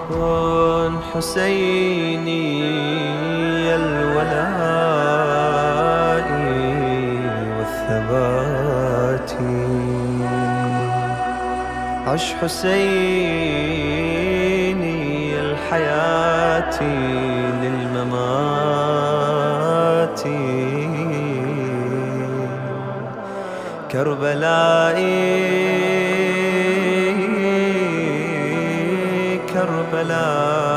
كن حسيني الولاء والثبات، عش حسيني الحياة للممات، كربلائي كربلائي،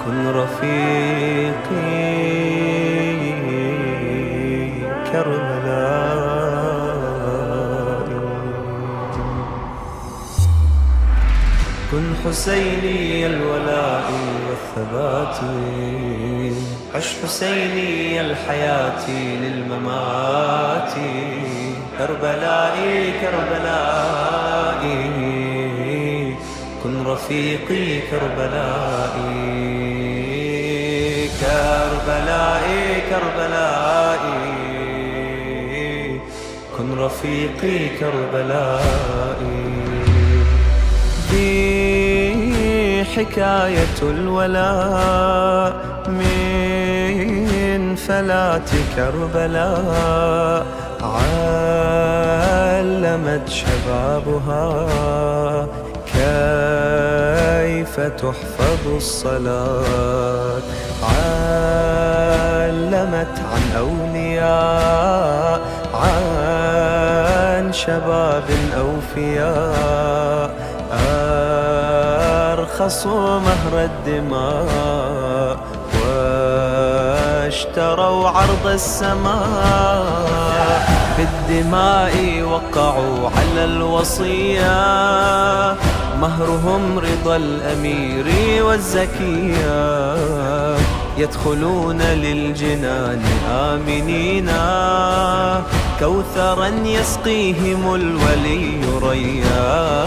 كن رفيقي كربلائي. كن حسيني الولاء والثبات، عش حسيني الحياة للممات، كربلائي كربلائي، كن رفيقي كربلائي. كربلائي كربلائي، كن رفيقي كربلائي. دي حكاية الولاء من فلات كربلاء، علمت شبابها كيف تحفظ الصلاة، علمت عن أولياء، عن شباب أوفياء، أرخصوا مهر الدماء واشتروا عرض السماء. بالدماء وقعوا على الوصية، مهرهم رضا الأمير والزكية، يدخلون للجنان آمنين، كوثرا يسقيهم الولي ريا.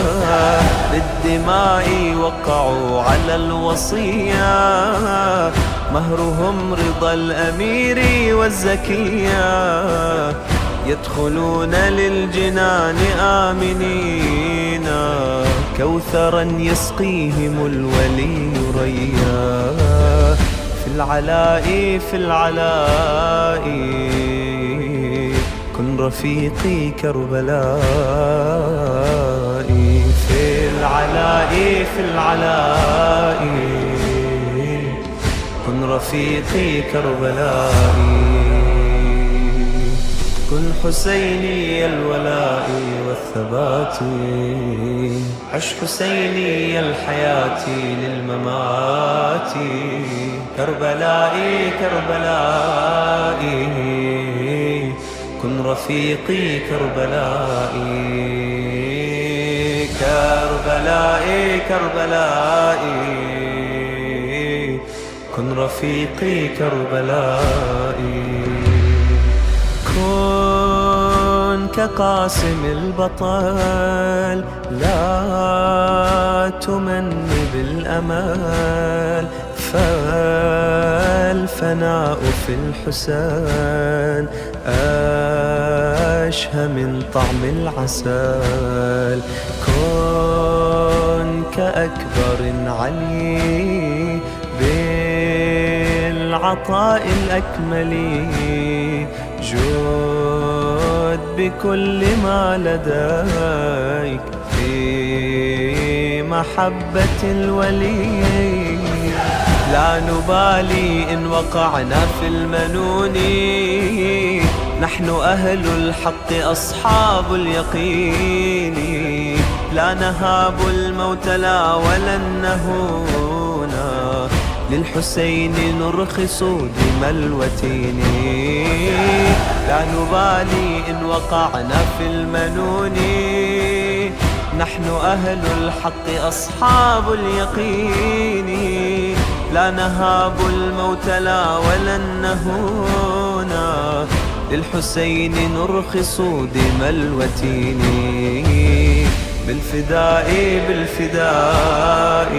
بالدماء وقعوا على الوصية، مهرهم رضا الأمير والزكية، يدخلون للجنان آمنين، كوثرا يسقيهم الولي ريا. في العلاء في العلاء، كن رفيقي كربلائي. في العلاء في العلاء، كن رفيقي كربلائي. كن حسيني الولاء والثبات، عش حسيني الحياة للممات، كربلائي كربلائي، كن رفيقي كربلائي. كربلائي كربلائي، كن رفيقي كربلائي. كن كقاسم البطل، لا تمن بالأمل، فالفناء في الحسن أشهى من طعم العسل. كن كأكبر علي بالعطاء الأكمل، جود بكل ما لديك في محبة الولي. لا نبالي إن وقعنا في المنون، نحن أهل الحق أصحاب اليقين. لا نهاب الموت لا ولن نهونا، للحسين نرخص دم الوتين. لا نبالي إن وقعنا في المنون، نحن أهل الحق أصحاب اليقين. لا نهاب الموت لا ولن نهونا، للحسين نرخص دم الوتين. بالفداء بالفداء،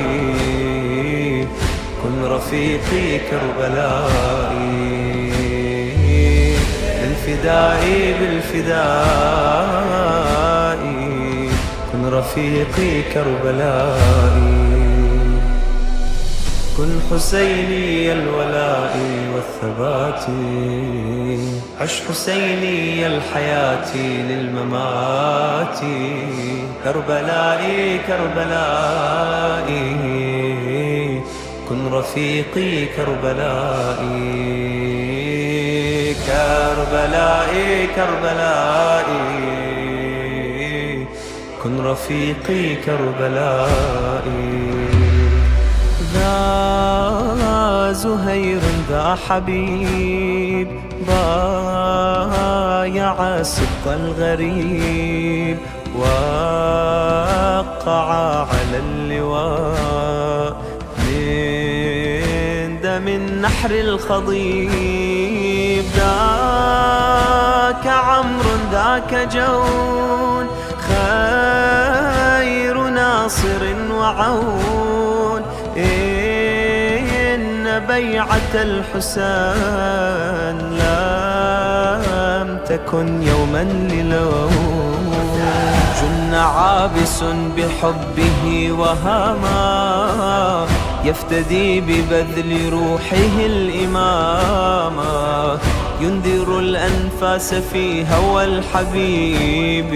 كن رفيقي كربلائي، بالفداء بالفداء كن رفيقي كربلائي. كن حسيني الولاء والثبات، عش حسيني الحياة للممات. كربلائي كربلائي كن رفيقي كربلائي. كربلائي كربلائي كن رفيقي كربلائي. ذا زهير ذا حبيب بايع سبط الغريب، وقع على اللواء من دم النحر الخضيب. ذاك عمرو ذاك جون، خير ناصر وعون. إن بيعة الحسين لم تكن يوما للوم. جن عابس بحبه وهما، يفتدي ببذل روحه الإماما. ينذر الأنفاس في هوى الحبيب،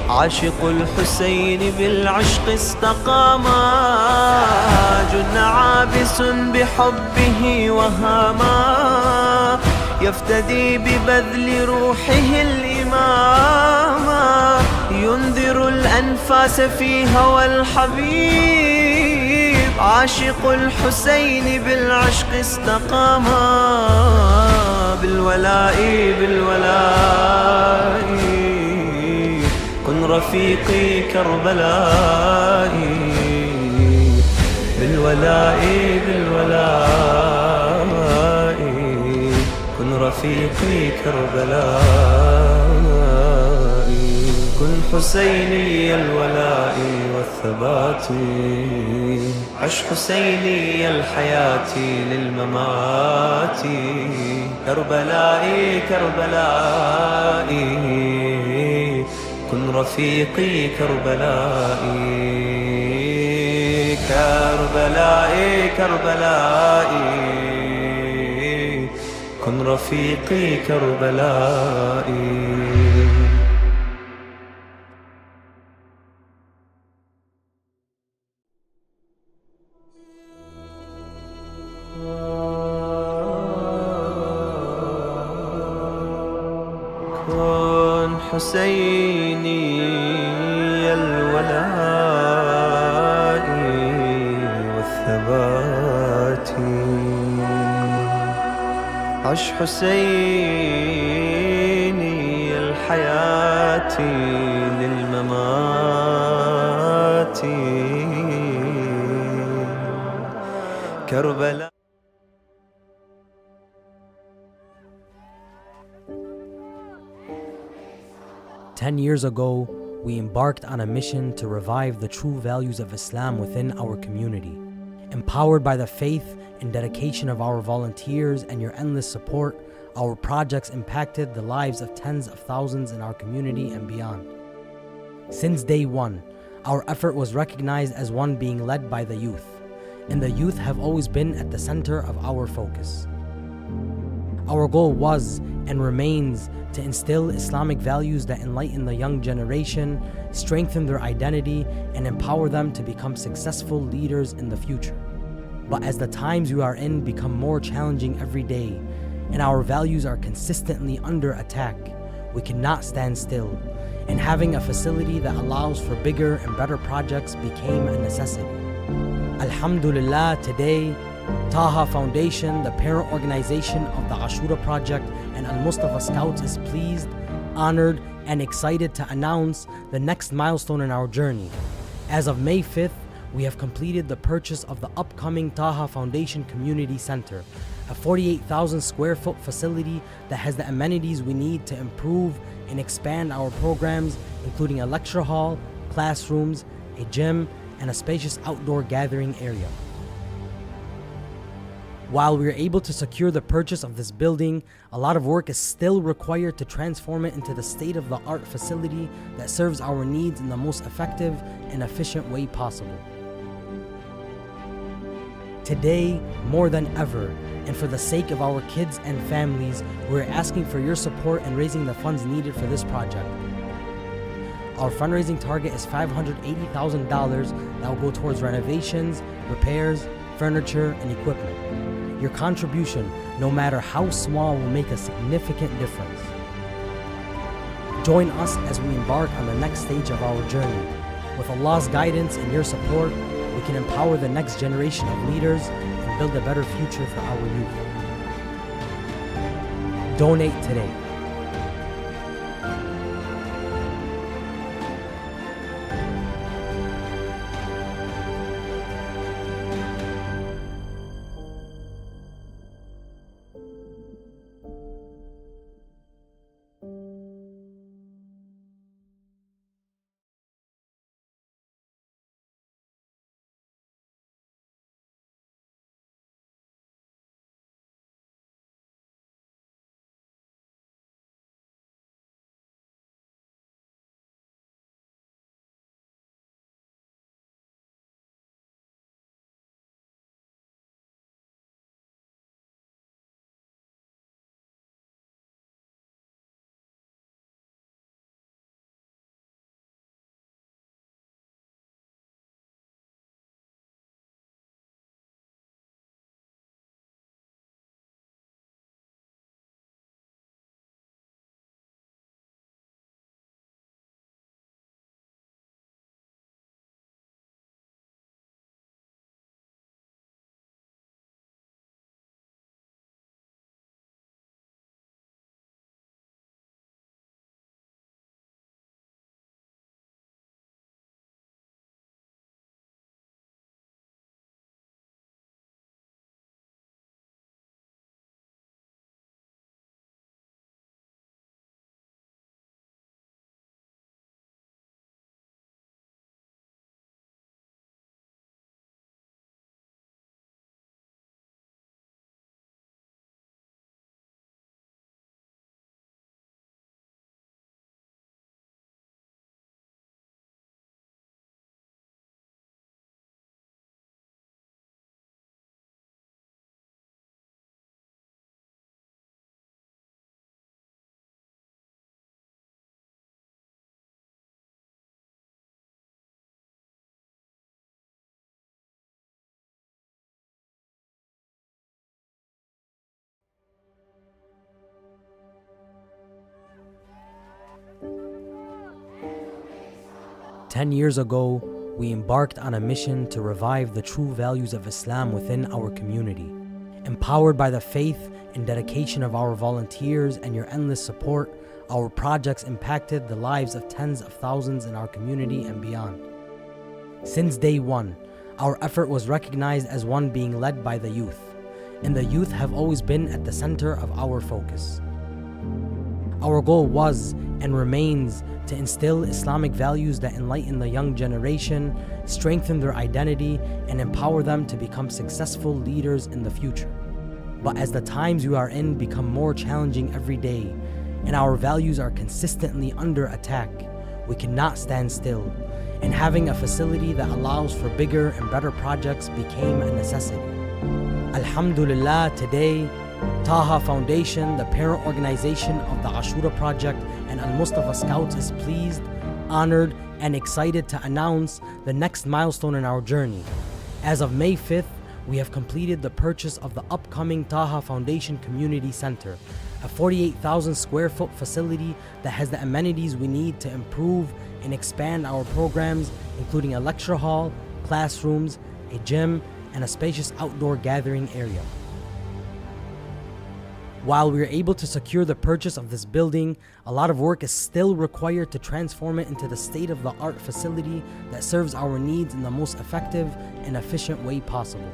عاشق الحسين بالعشق استقاما. جن عابس بحبه وهاما، يفتدي ببذل روحه الإماما. ينذر الأنفاس في هوى الحبيب، عاشق الحسين بالعشق استقاما. بالولاء بالولاء كن رفيقي كربلائي. بالولاء بالولاء كن رفيقي كربلائي. كن حسيني الولاء والثبات، عش حسيني الحياة للممات. كربلائي كربلائي كن رفيقي كربلائي. كربلائي كربلائي كن رفيقي كربلائي. كن حسيني الولاء والثبات، عش حسيني الحياة للممات. كربلاء. Ten years ago, we embarked on a mission to revive the true values of Islam within our community. Empowered by the faith and dedication of our volunteers and your endless support, our projects impacted the lives of tens of thousands in our community and beyond. Since day one, our effort was recognized as one being led by the youth, and the youth have always been at the center of our focus. Our goal was and remains to instill Islamic values that enlighten the young generation, strengthen their identity, and empower them to become successful leaders in the future. But as the times we are in become more challenging every day, and our values are consistently under attack, we cannot stand still, and having a facility that allows for bigger and better projects became a necessity. Alhamdulillah, today, Taha Foundation, the parent organization of the Ashura project and Al-Mustafa Scouts, is pleased, honored, and excited to announce the next milestone in our journey. As of May 5th, we have completed the purchase of the upcoming Taha Foundation Community Center, a 48,000 square foot facility that has the amenities we need to improve and expand our programs, including a lecture hall, classrooms, a gym, and a spacious outdoor gathering area. While we are able to secure the purchase of this building, a lot of work is still required to transform it into the state-of-the-art facility that serves our needs in the most effective and efficient way possible. Today, more than ever, and for the sake of our kids and families, we're asking for your support in raising the funds needed for this project. Our fundraising target is $580,000 that will go towards renovations, repairs, furniture, and equipment. Your contribution, no matter how small, will make a significant difference. Join us as we embark on the next stage of our journey. With Allah's guidance and your support, we can empower the next generation of leaders and build a better future for our youth. Donate today. "10 years ago, we embarked on a mission to revive the true values of Islam within our community. Empowered by the faith and dedication of our volunteers and your endless support, our projects impacted the lives of tens of thousands in our community and beyond. Since day one, our effort was recognized as one being led by the youth, and the youth have always been at the center of our focus. Our goal was and remains to instill Islamic values that enlighten the young generation, strengthen their identity, and empower them to become successful leaders in the future. But as the times we are in become more challenging every day, and our values are consistently under attack, we cannot stand still, and having a facility that allows for bigger and better projects became a necessity. Alhamdulillah, today, Taha Foundation, the parent organization of the Ashura project, and Al-Mustafa Scouts is pleased, honored, and excited to announce the next milestone in our journey. As of May 5th, we have completed the purchase of the upcoming Taha Foundation Community Center, a 48,000 square foot facility that has the amenities we need to improve and expand our programs, including a lecture hall, classrooms, a gym, and a spacious outdoor gathering area. While we are able to secure the purchase of this building, a lot of work is still required to transform it into the state-of-the-art facility that serves our needs in the most effective and efficient way possible.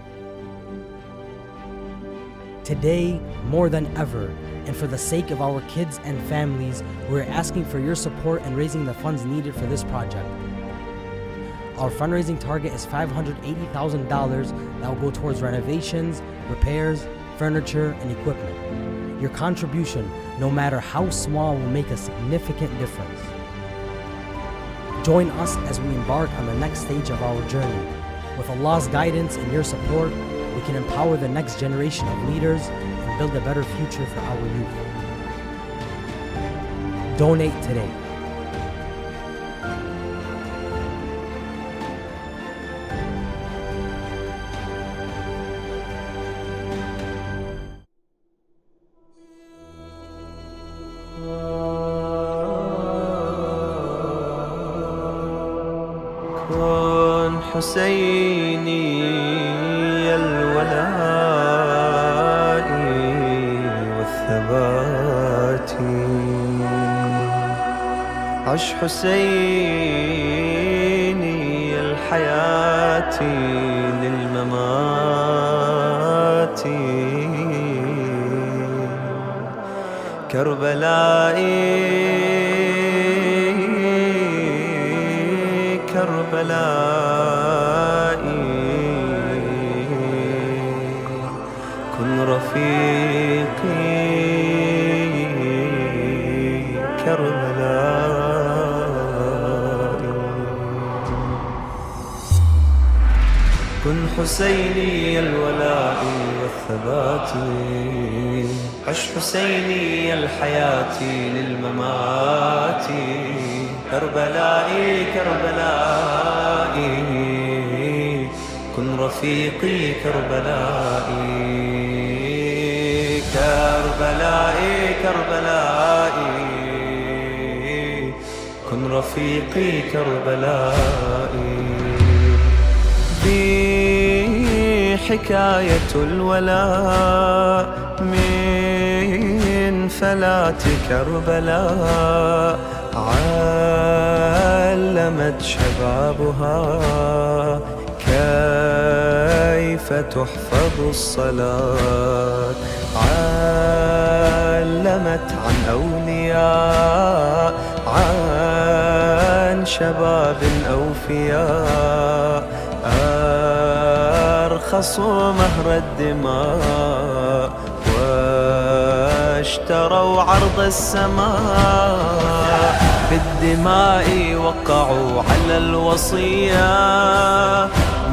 Today, more than ever, and for the sake of our kids and families, we're asking for your support in raising the funds needed for this project. Our fundraising target is $580,000 that will go towards renovations, repairs, furniture, and equipment. Your contribution, no matter how small, will make a significant difference. Join us as we embark on the next stage of our journey. With Allah's guidance and your support, we can empower the next generation of leaders and build a better future for our youth. Donate today. كن حسيني الولاء والثبات، عش حسيني الحياة للممات، كربلائي كربلائي، كن رفيقي كربلائي. كن حسيني الولاء والثبات، عش حسيني الحياة للممات، كربلائي كربلائي، كن رفيقي كربلائي، كربلائي كربلائي، كن رفيقي كربلائي. حكاية الولاء من فلات كربلاء، علمت شبابها كيف تحفظ الصلاة، علمت عن أولياء، عن شباب أوفياء، أرخصوا مهر الدماء واشتروا عرض السماء، بالدماء وقعوا على الوصية،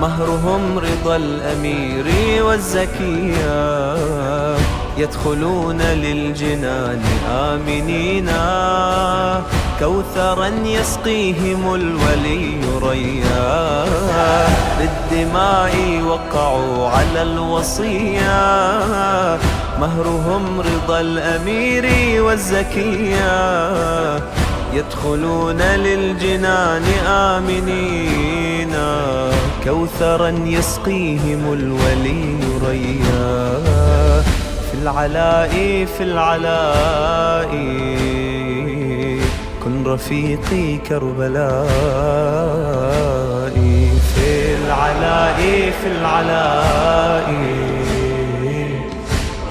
مهرهم رضا الأمير والزكية، يدخلون للجنان آمنين، كوثرا يسقيهم الولي ريا، بالدماء وقعوا على الوصية، مهرهم رضا الأمير والزكية، يدخلون للجنان آمنين، كوثرا يسقيهم الولي ريا. في العلاء في العلاء، كن رفيقي كربلائي، في العلاء في العلاء،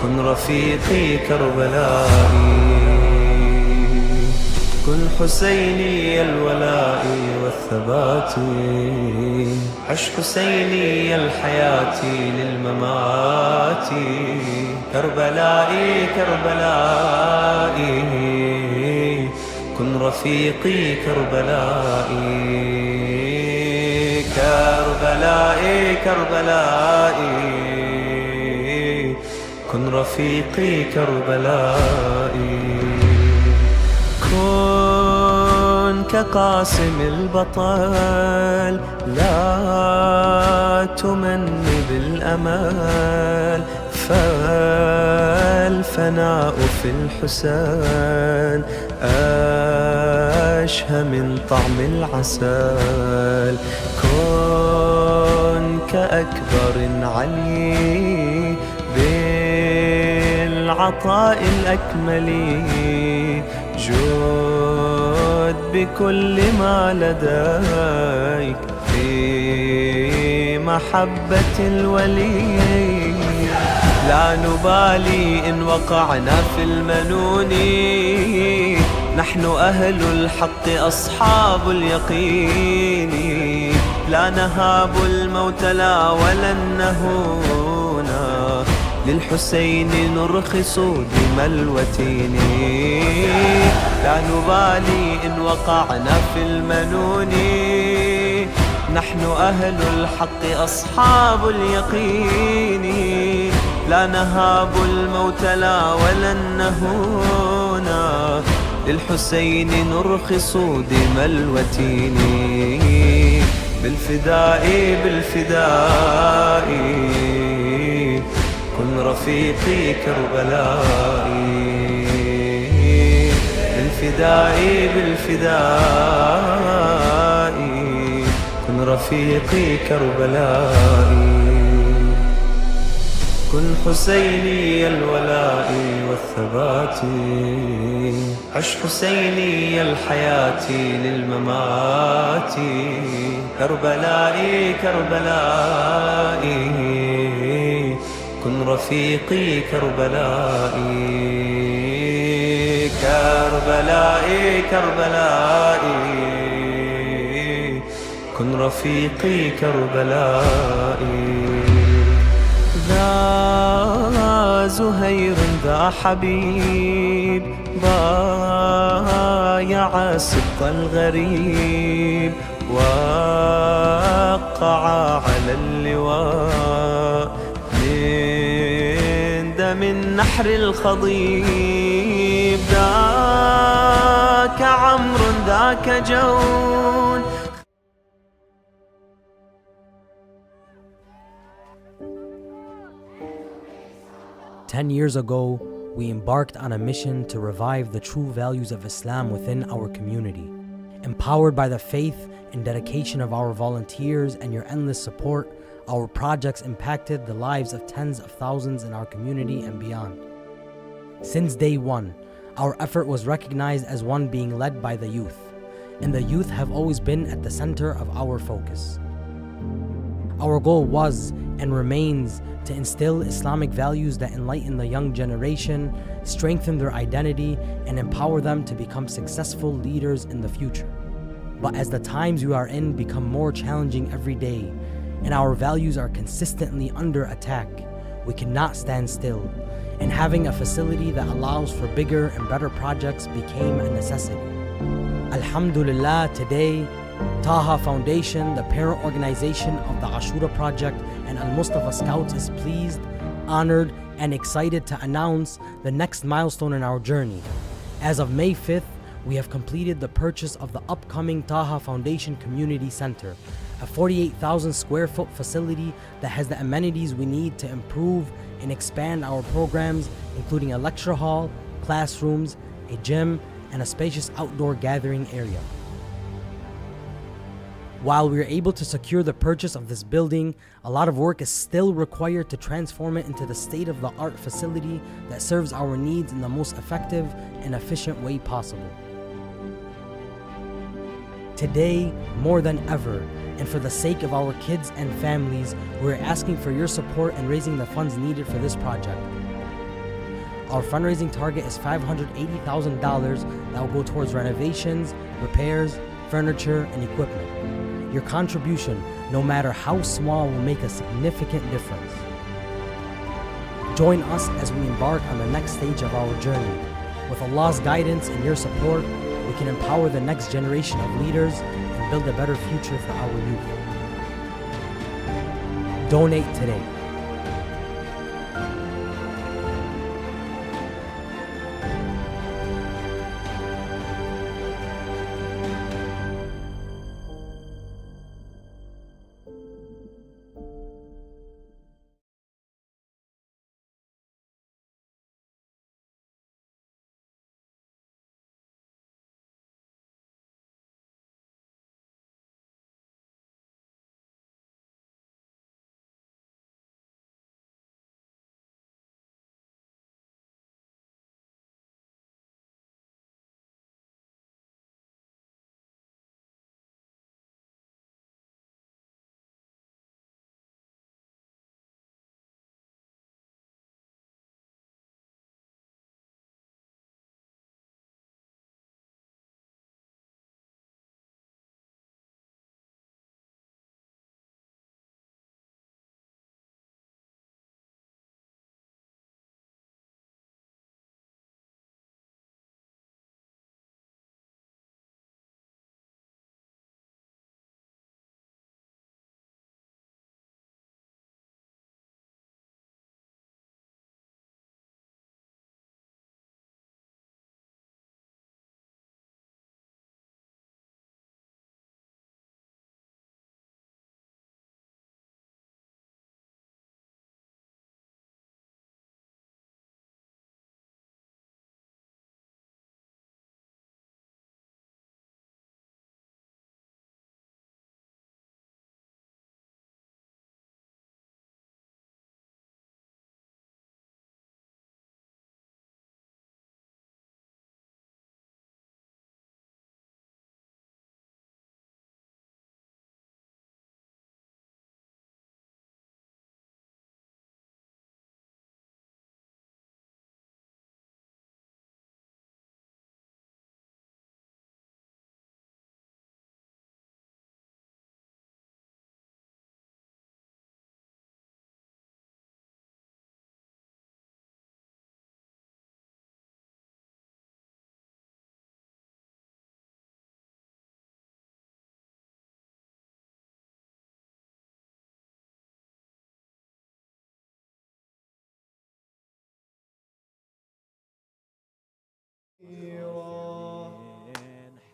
كن رفيقي كربلائي. كن حسيني الولاء والثبات، عش حسيني الحياة للممات، كربلائي كربلائي، كن رفيقي كربلائي، كربلائي كربلائي، كن رفيقي كربلائي. كن كقاسم البطل، لا تمن بالأمل، فالفناء في الحسن أشهى من طعم العسل. كن كأكبر علي بالعطاء الأكمل، جود بكل ما لديك في محبة الولي، لا نبالي إن وقعنا في المنون، نحن أهل الحق أصحاب اليقين، لا نهاب الموت لا ولن نهونا، للحسين نرخص دم الوتين، لا نبالي إن وقعنا في المنون، نحن أهل الحق أصحاب اليقين، لا نهاب الموت لا ولن نهونا، للحسين نرخص دم الوتين، بالفداء بالفداء كن رفيقي كربلائي، بالفداء بالفداء كن رفيقي كربلائي، كن حسيني الولاء والثبات، عش حسيني الحياة للممات، كربلائي كربلائي كن رفيقي كربلائي، كربلائي كربلائي كن رفيقي كربلائي، ذا زهير ذا حبيب بايع سبط الغريب، وقع على اللواء من دم النحر الخضيب، ذاك عمرو ذاك جون. 10 years ago, we embarked on a mission to revive the true values of Islam within our community. Empowered by the faith and dedication of our volunteers and your endless support, our projects impacted the lives of tens of thousands in our community and beyond. Since day one, our effort was recognized as one being led by the youth, and the youth have always been at the center of our focus. Our goal was and remains to instill Islamic values that enlighten the young generation, strengthen their identity, and empower them to become successful leaders in the future. But as the times we are in become more challenging every day, and our values are consistently under attack, we cannot stand still, and having a facility that allows for bigger and better projects became a necessity. Alhamdulillah, today, Taha Foundation, the parent organization of the Ashura project and Al-Mustafa Scouts, is pleased, honored, and excited to announce the next milestone in our journey. As of May 5th, we have completed the purchase of the upcoming Taha Foundation Community Center, a 48,000 square foot facility that has the amenities we need to improve and expand our programs, including a lecture hall, classrooms, a gym, and a spacious outdoor gathering area. While we are able to secure the purchase of this building, a lot of work is still required to transform it into the state-of-the-art facility that serves our needs in the most effective and efficient way possible. Today, more than ever, and for the sake of our kids and families, we're asking for your support in raising the funds needed for this project. Our fundraising target is $580,000 that will go towards renovations, repairs, furniture, and equipment. Your contribution, no matter how small, will make a significant difference. Join us as we embark on the next stage of our journey. With Allah's guidance and your support, we can empower the next generation of leaders and build a better future for our youth. Donate today.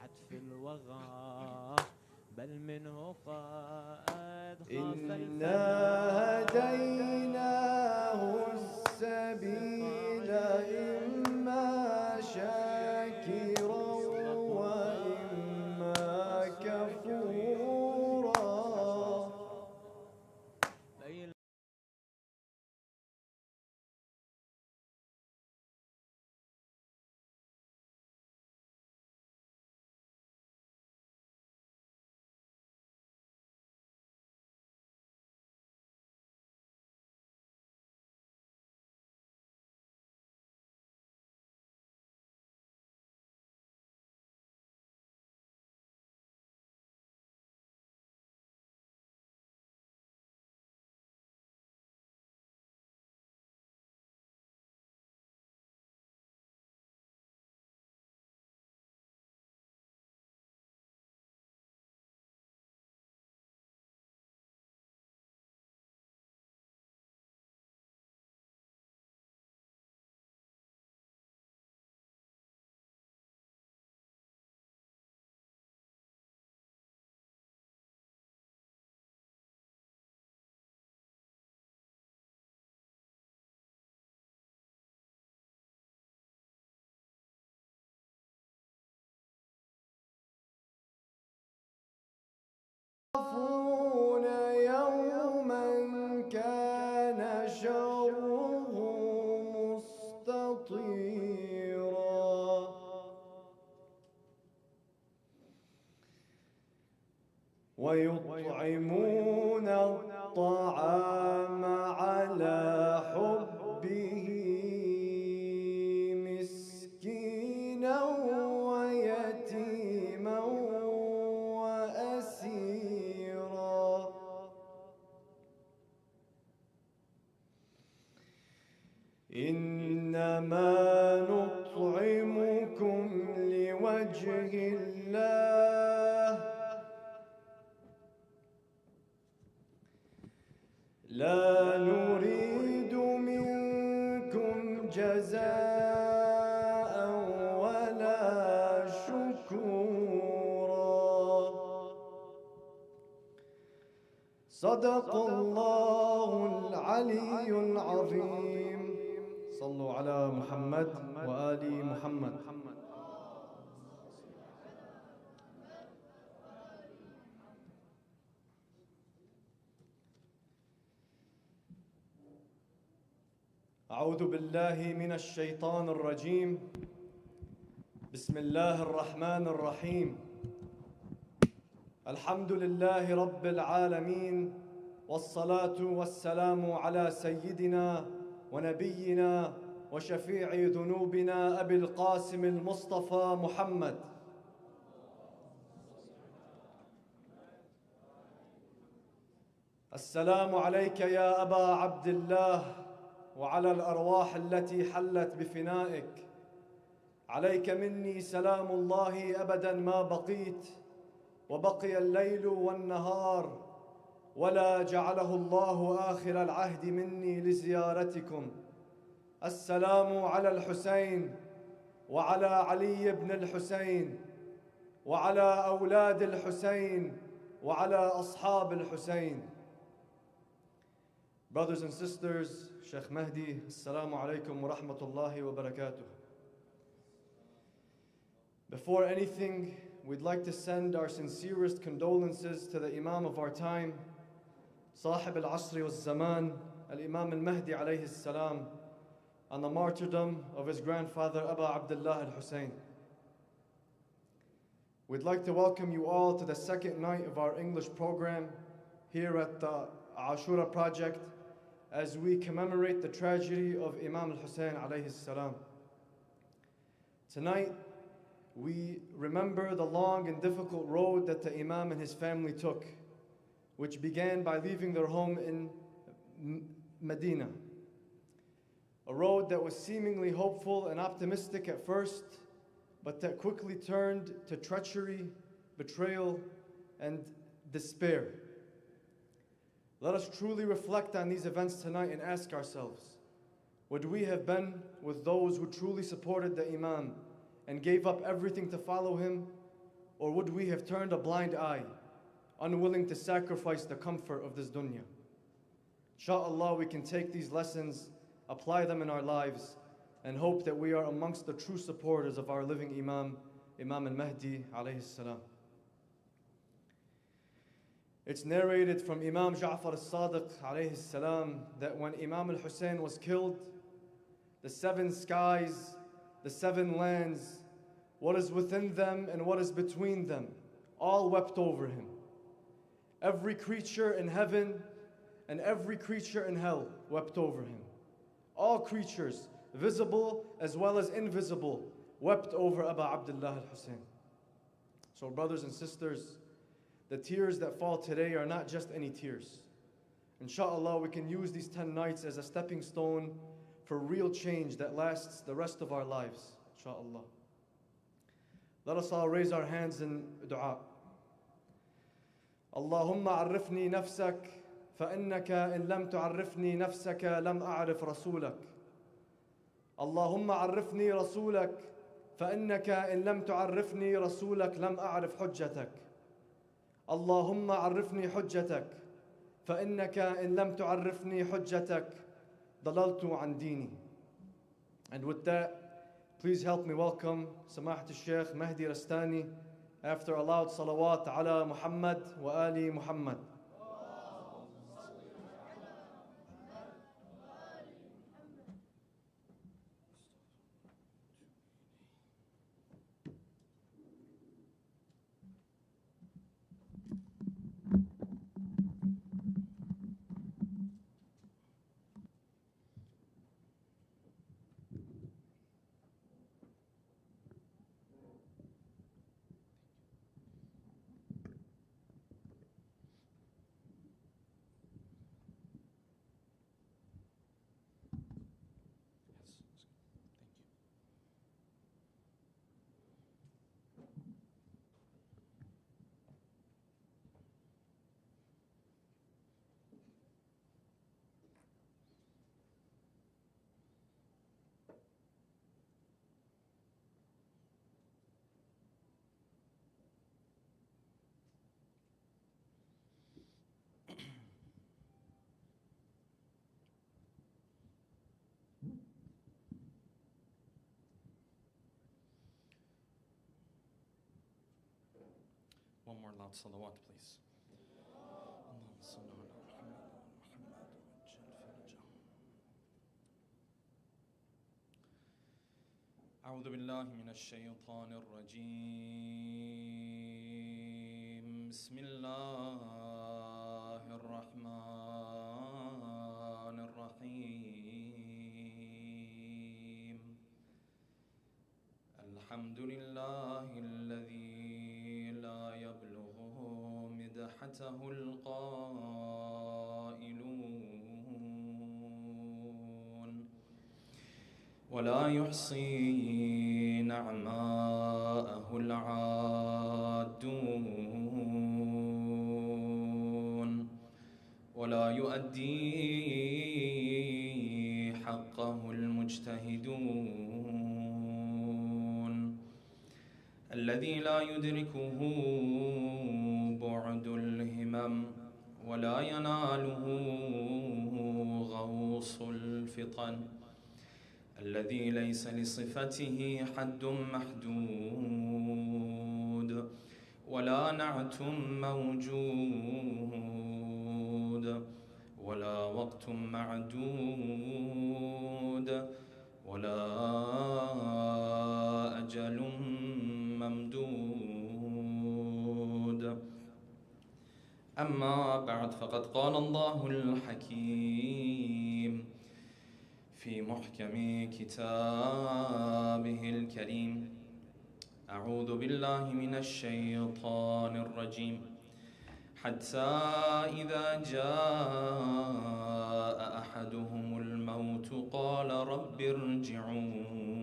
حتف الوغى بل منه قد إنا هديناه السبيل إما شاكرا وإما كفورا. يوما كان شره مستطيرا. ويطعمون الطعام على حبه مسكينا ويتيما وأسيرا. إنما نطعمكم لوجه الله لا نريد منكم جزاء ولا شكورا. صدق الله العلي العظيم. صلوا على محمد وآل محمد. أعوذ بالله من الشيطان الرجيم. بسم الله الرحمن الرحيم. الحمد لله رب العالمين، والصلاة والسلام على سيدنا ونبينا وشفيع ذنوبنا أبي القاسم المصطفى محمد. السلام عليك يا أبا عبد الله وعلى الأرواح التي حلت بفنائك. عليك مني سلام الله أبدا ما بقيت، وبقي الليل والنهار، ولا جعله الله آخر العهد مني لزيارتكم. السلام على الحسين وعلى علي بن الحسين وعلى أولاد الحسين وعلى أصحاب الحسين. Brothers and sisters, Sheikh Mahdi, Assalamu alaikum wa rahmatullahi wa barakatuh. Before anything, we'd like to send our sincerest condolences to the Imam of our time, Sahib al-Asri wal-Zaman, al-Imam al-Mahdi alayhi salam, on the martyrdom of his grandfather, Abu Abdullah al-Hussein. We'd like to welcome you all to the second night of our English program here at the Ashura project as we commemorate the tragedy of Imam al-Hussein alayhi salam. Tonight, we remember the long and difficult road that the Imam and his family took, which began by leaving their home in Medina. A road that was seemingly hopeful and optimistic at first, but that quickly turned to treachery, betrayal, and despair. Let us truly reflect on these events tonight and ask ourselves, would we have been with those who truly supported the Imam and gave up everything to follow him? Or would we have turned a blind eye, unwilling to sacrifice the comfort of this dunya? Inshallah, we can take these lessons, apply them in our lives, and hope that we are amongst the true supporters of our living Imam, Imam al-Mahdi alayhi salam. It's narrated from Imam Ja'far al-Sadiq alayhi salam that when Imam al-Hussein was killed, the 7 skies, the 7 lands, what is within them and what is between them, all wept over him. Every creature in heaven and every creature in hell wept over him. All creatures, visible as well as invisible, wept over Abu Abdullah al-Hussein. So brothers and sisters, the tears that fall today are not just any tears. Inshallah, we can use these 10 nights as a stepping stone for real change that lasts the rest of our lives. Inshallah. Let us all raise our hands in dua. Allahumma arifni nafsak, فإنك إن لم تعرفني نفسك لم أعرف رسولك. اللهم عرفني رسولك فإنك إن لم تعرفني رسولك لم أعرف حجتك. اللهم عرفني حجتك فإنك إن لم تعرفني حجتك ضللت عن ديني. And with that, please help me welcome Samahat al-Sheikh Mahdi Rastani after a loud salawat ala Muhammad wa ali Muhammad. One more loud salawat, please. أعوذ بالله من الشيطان الرجيم. بسم الله الرحمن الرحيم. الحمد لله الذي لا يبلغه مدحته القائلون ولا يحصي نعماءه العادون ولا يؤدي حقه المجتهدون الذي لا يدركه بعد الهمم ولا يناله غوص الفطن الذي ليس لصفته حد محدود ولا نعت موجود ولا وقت معدود ولا أجل ممدود. أما بعد، فقد قال الله الحكيم في محكم كتابه الكريم: أعوذ بالله من الشيطان الرجيم. حتى إذا جاء أحدهم الموت قال رب ارجعون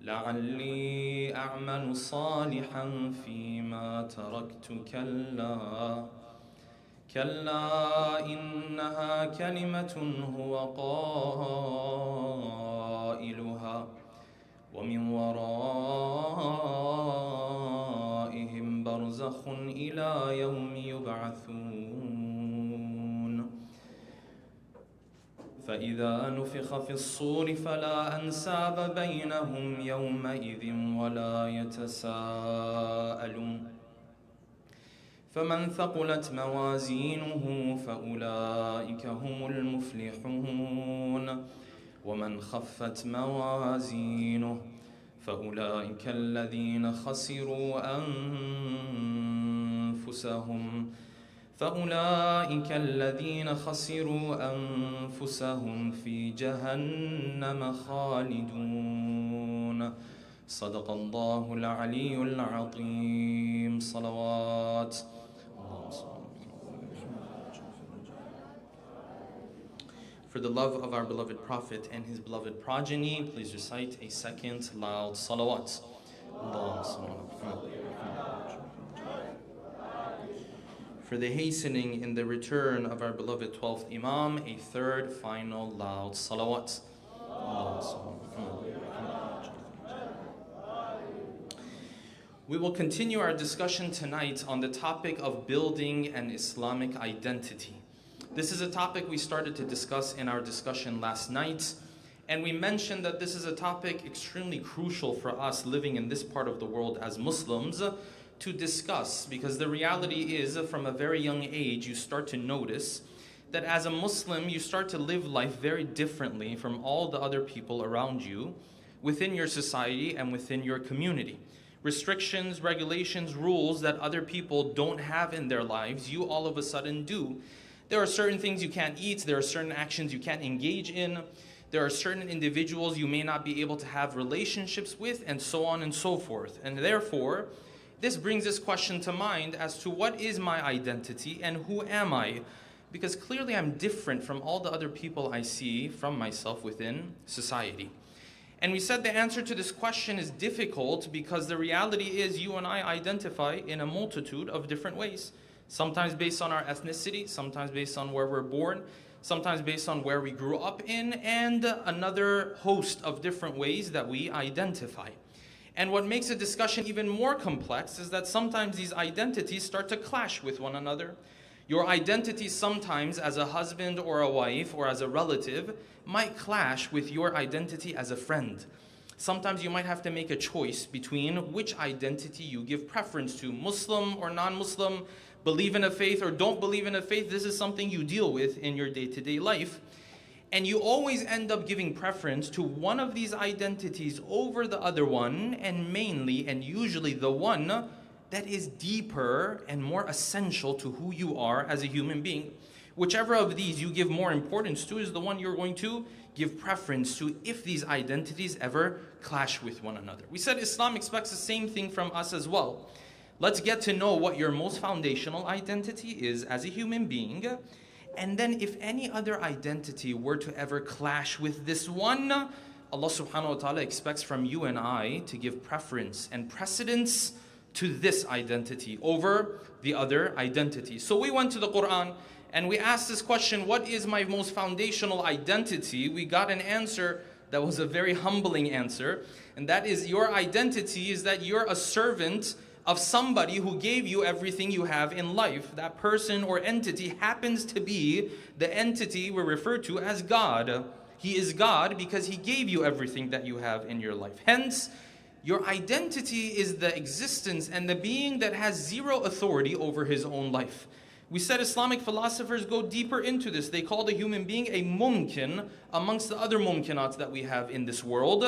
لعلي أعمل صالحا فيما تركت كلا إنها كلمة هو قائلها ومن ورائهم برزخ إلى يوم يبعثون فإذا نفخ في الصور فلا أنساب بينهم يومئذ ولا يتساءلون فمن ثقلت موازينه فأولئك هم المفلحون ومن خفت موازينه فأولئك الذين خسروا أنفسهم في جهنم خالدون صدق الله العلي العظيم صلوات For the love of our beloved Prophet and his beloved progeny, please recite a second loud salawat. For the hastening in the return of our beloved 12th Imam, a third final loud salawat. We will continue our discussion tonight on the topic of building an Islamic identity. This is a topic we started to discuss in our discussion last night, and we mentioned that this is a topic extremely crucial for us living in this part of the world as Muslims to discuss, because the reality is from a very young age you start to notice that as a Muslim you start to live life very differently from all the other people around you within your society and within your community. Restrictions, regulations, rules that other people don't have in their lives, you all of a sudden do. There are certain things you can't eat, there are certain actions you can't engage in, there are certain individuals you may not be able to have relationships with, and so on and so forth. And therefore, this brings this question to mind as to what is my identity and who am I? Because clearly I'm different from all the other people I see from myself within society. And we said the answer to this question is difficult because the reality is you and I identify in a multitude of different ways. Sometimes based on our ethnicity, sometimes based on where we're born, sometimes based on where we grew up in, and another host of different ways that we identify. And what makes the discussion even more complex is that sometimes these identities start to clash with one another. Your identity sometimes as a husband or a wife or as a relative might clash with your identity as a friend. Sometimes you might have to make a choice between which identity you give preference to, Muslim or non-Muslim, believe in a faith or don't believe in a faith. This is something you deal with in your day-to-day life. And you always end up giving preference to one of these identities over the other one, and mainly and usually the one that is deeper and more essential to who you are as a human being. Whichever of these you give more importance to is the one you're going to give preference to if these identities ever clash with one another. We said Islam expects the same thing from us as well. Let's get to know what your most foundational identity is as a human being. And then if any other identity were to ever clash with this one, Allah subhanahu wa ta'ala expects from you and I to give preference and precedence to this identity over the other identity. So we went to the Quran and we asked this question, what is my most foundational identity? We got an answer that was a very humbling answer. And that is, your identity is that you're a servant of somebody who gave you everything you have in life. That person or entity happens to be the entity we refer to as God. He is God because He gave you everything that you have in your life. Hence, your identity is the existence and the being that has zero authority over his own life. We said Islamic philosophers go deeper into this. They call the human being a mumkin amongst the other mumkinats that we have in this world.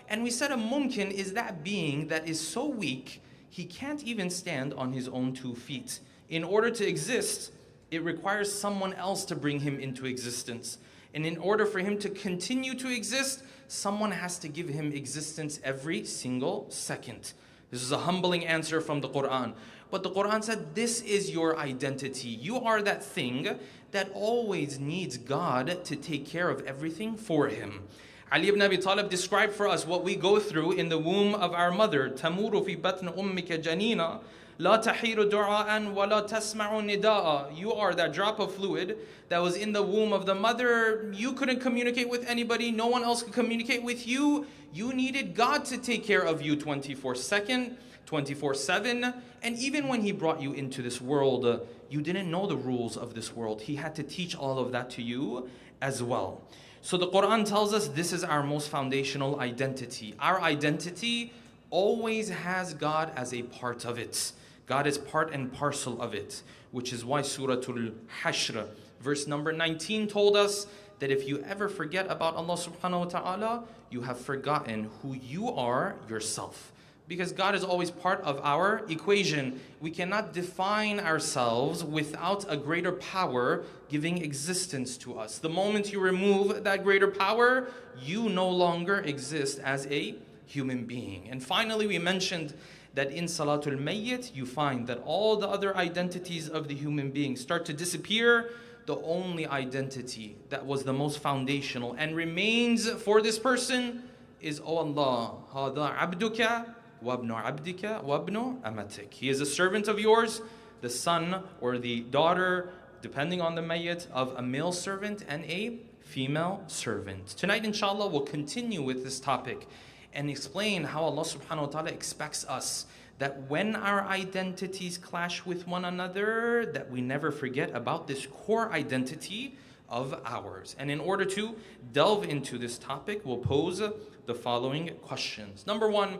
And we said a mumkin is that being that is so weak he can't even stand on his own 2 feet. In order to exist, it requires someone else to bring him into existence. And in order for him to continue to exist, someone has to give him existence every single second. This is a humbling answer from the Quran. But the Quran said, this is your identity. You are that thing that always needs God to take care of everything for him. Ali ibn Abi Talib described for us what we go through in the womb of our mother. تَمُورُ فِي بَطْنِ أُمِّكَ جَنِينًا لا تحير دعاء ولا تسمع نداء. You are that drop of fluid that was in the womb of the mother. You couldn't communicate with anybody. No one else could communicate with you. You needed God to take care of you 24/7, 24/7. And even when He brought you into this world, you didn't know the rules of this world. He had to teach all of that to you as well. So the Quran tells us this is our most foundational identity. Our identity always has God as a part of it. God is part and parcel of it, which is why Surah Al-Hashr, verse number 19 told us that if you ever forget about Allah subhanahu wa ta'ala, you have forgotten who you are yourself. Because God is always part of our equation. We cannot define ourselves without a greater power giving existence to us. The moment you remove that greater power, you no longer exist as a human being. And finally, we mentioned that in Salatul Mayyit, you find that all the other identities of the human being start to disappear. The only identity that was the most foundational and remains for this person is, oh Allah, هَذَا عَبْدُكَ وَابْنُ عَبْدِكَ وَابْنُ أَمَتِكَ. He is a servant of yours, the son or the daughter, depending on the mayyit, of a male servant and a female servant. Tonight, inshallah, we'll continue with this topic and explain how Allah subhanahu wa ta'ala expects us that when our identities clash with one another, that we never forget about this core identity of ours. And in order to delve into this topic, we'll pose the following questions. Number one,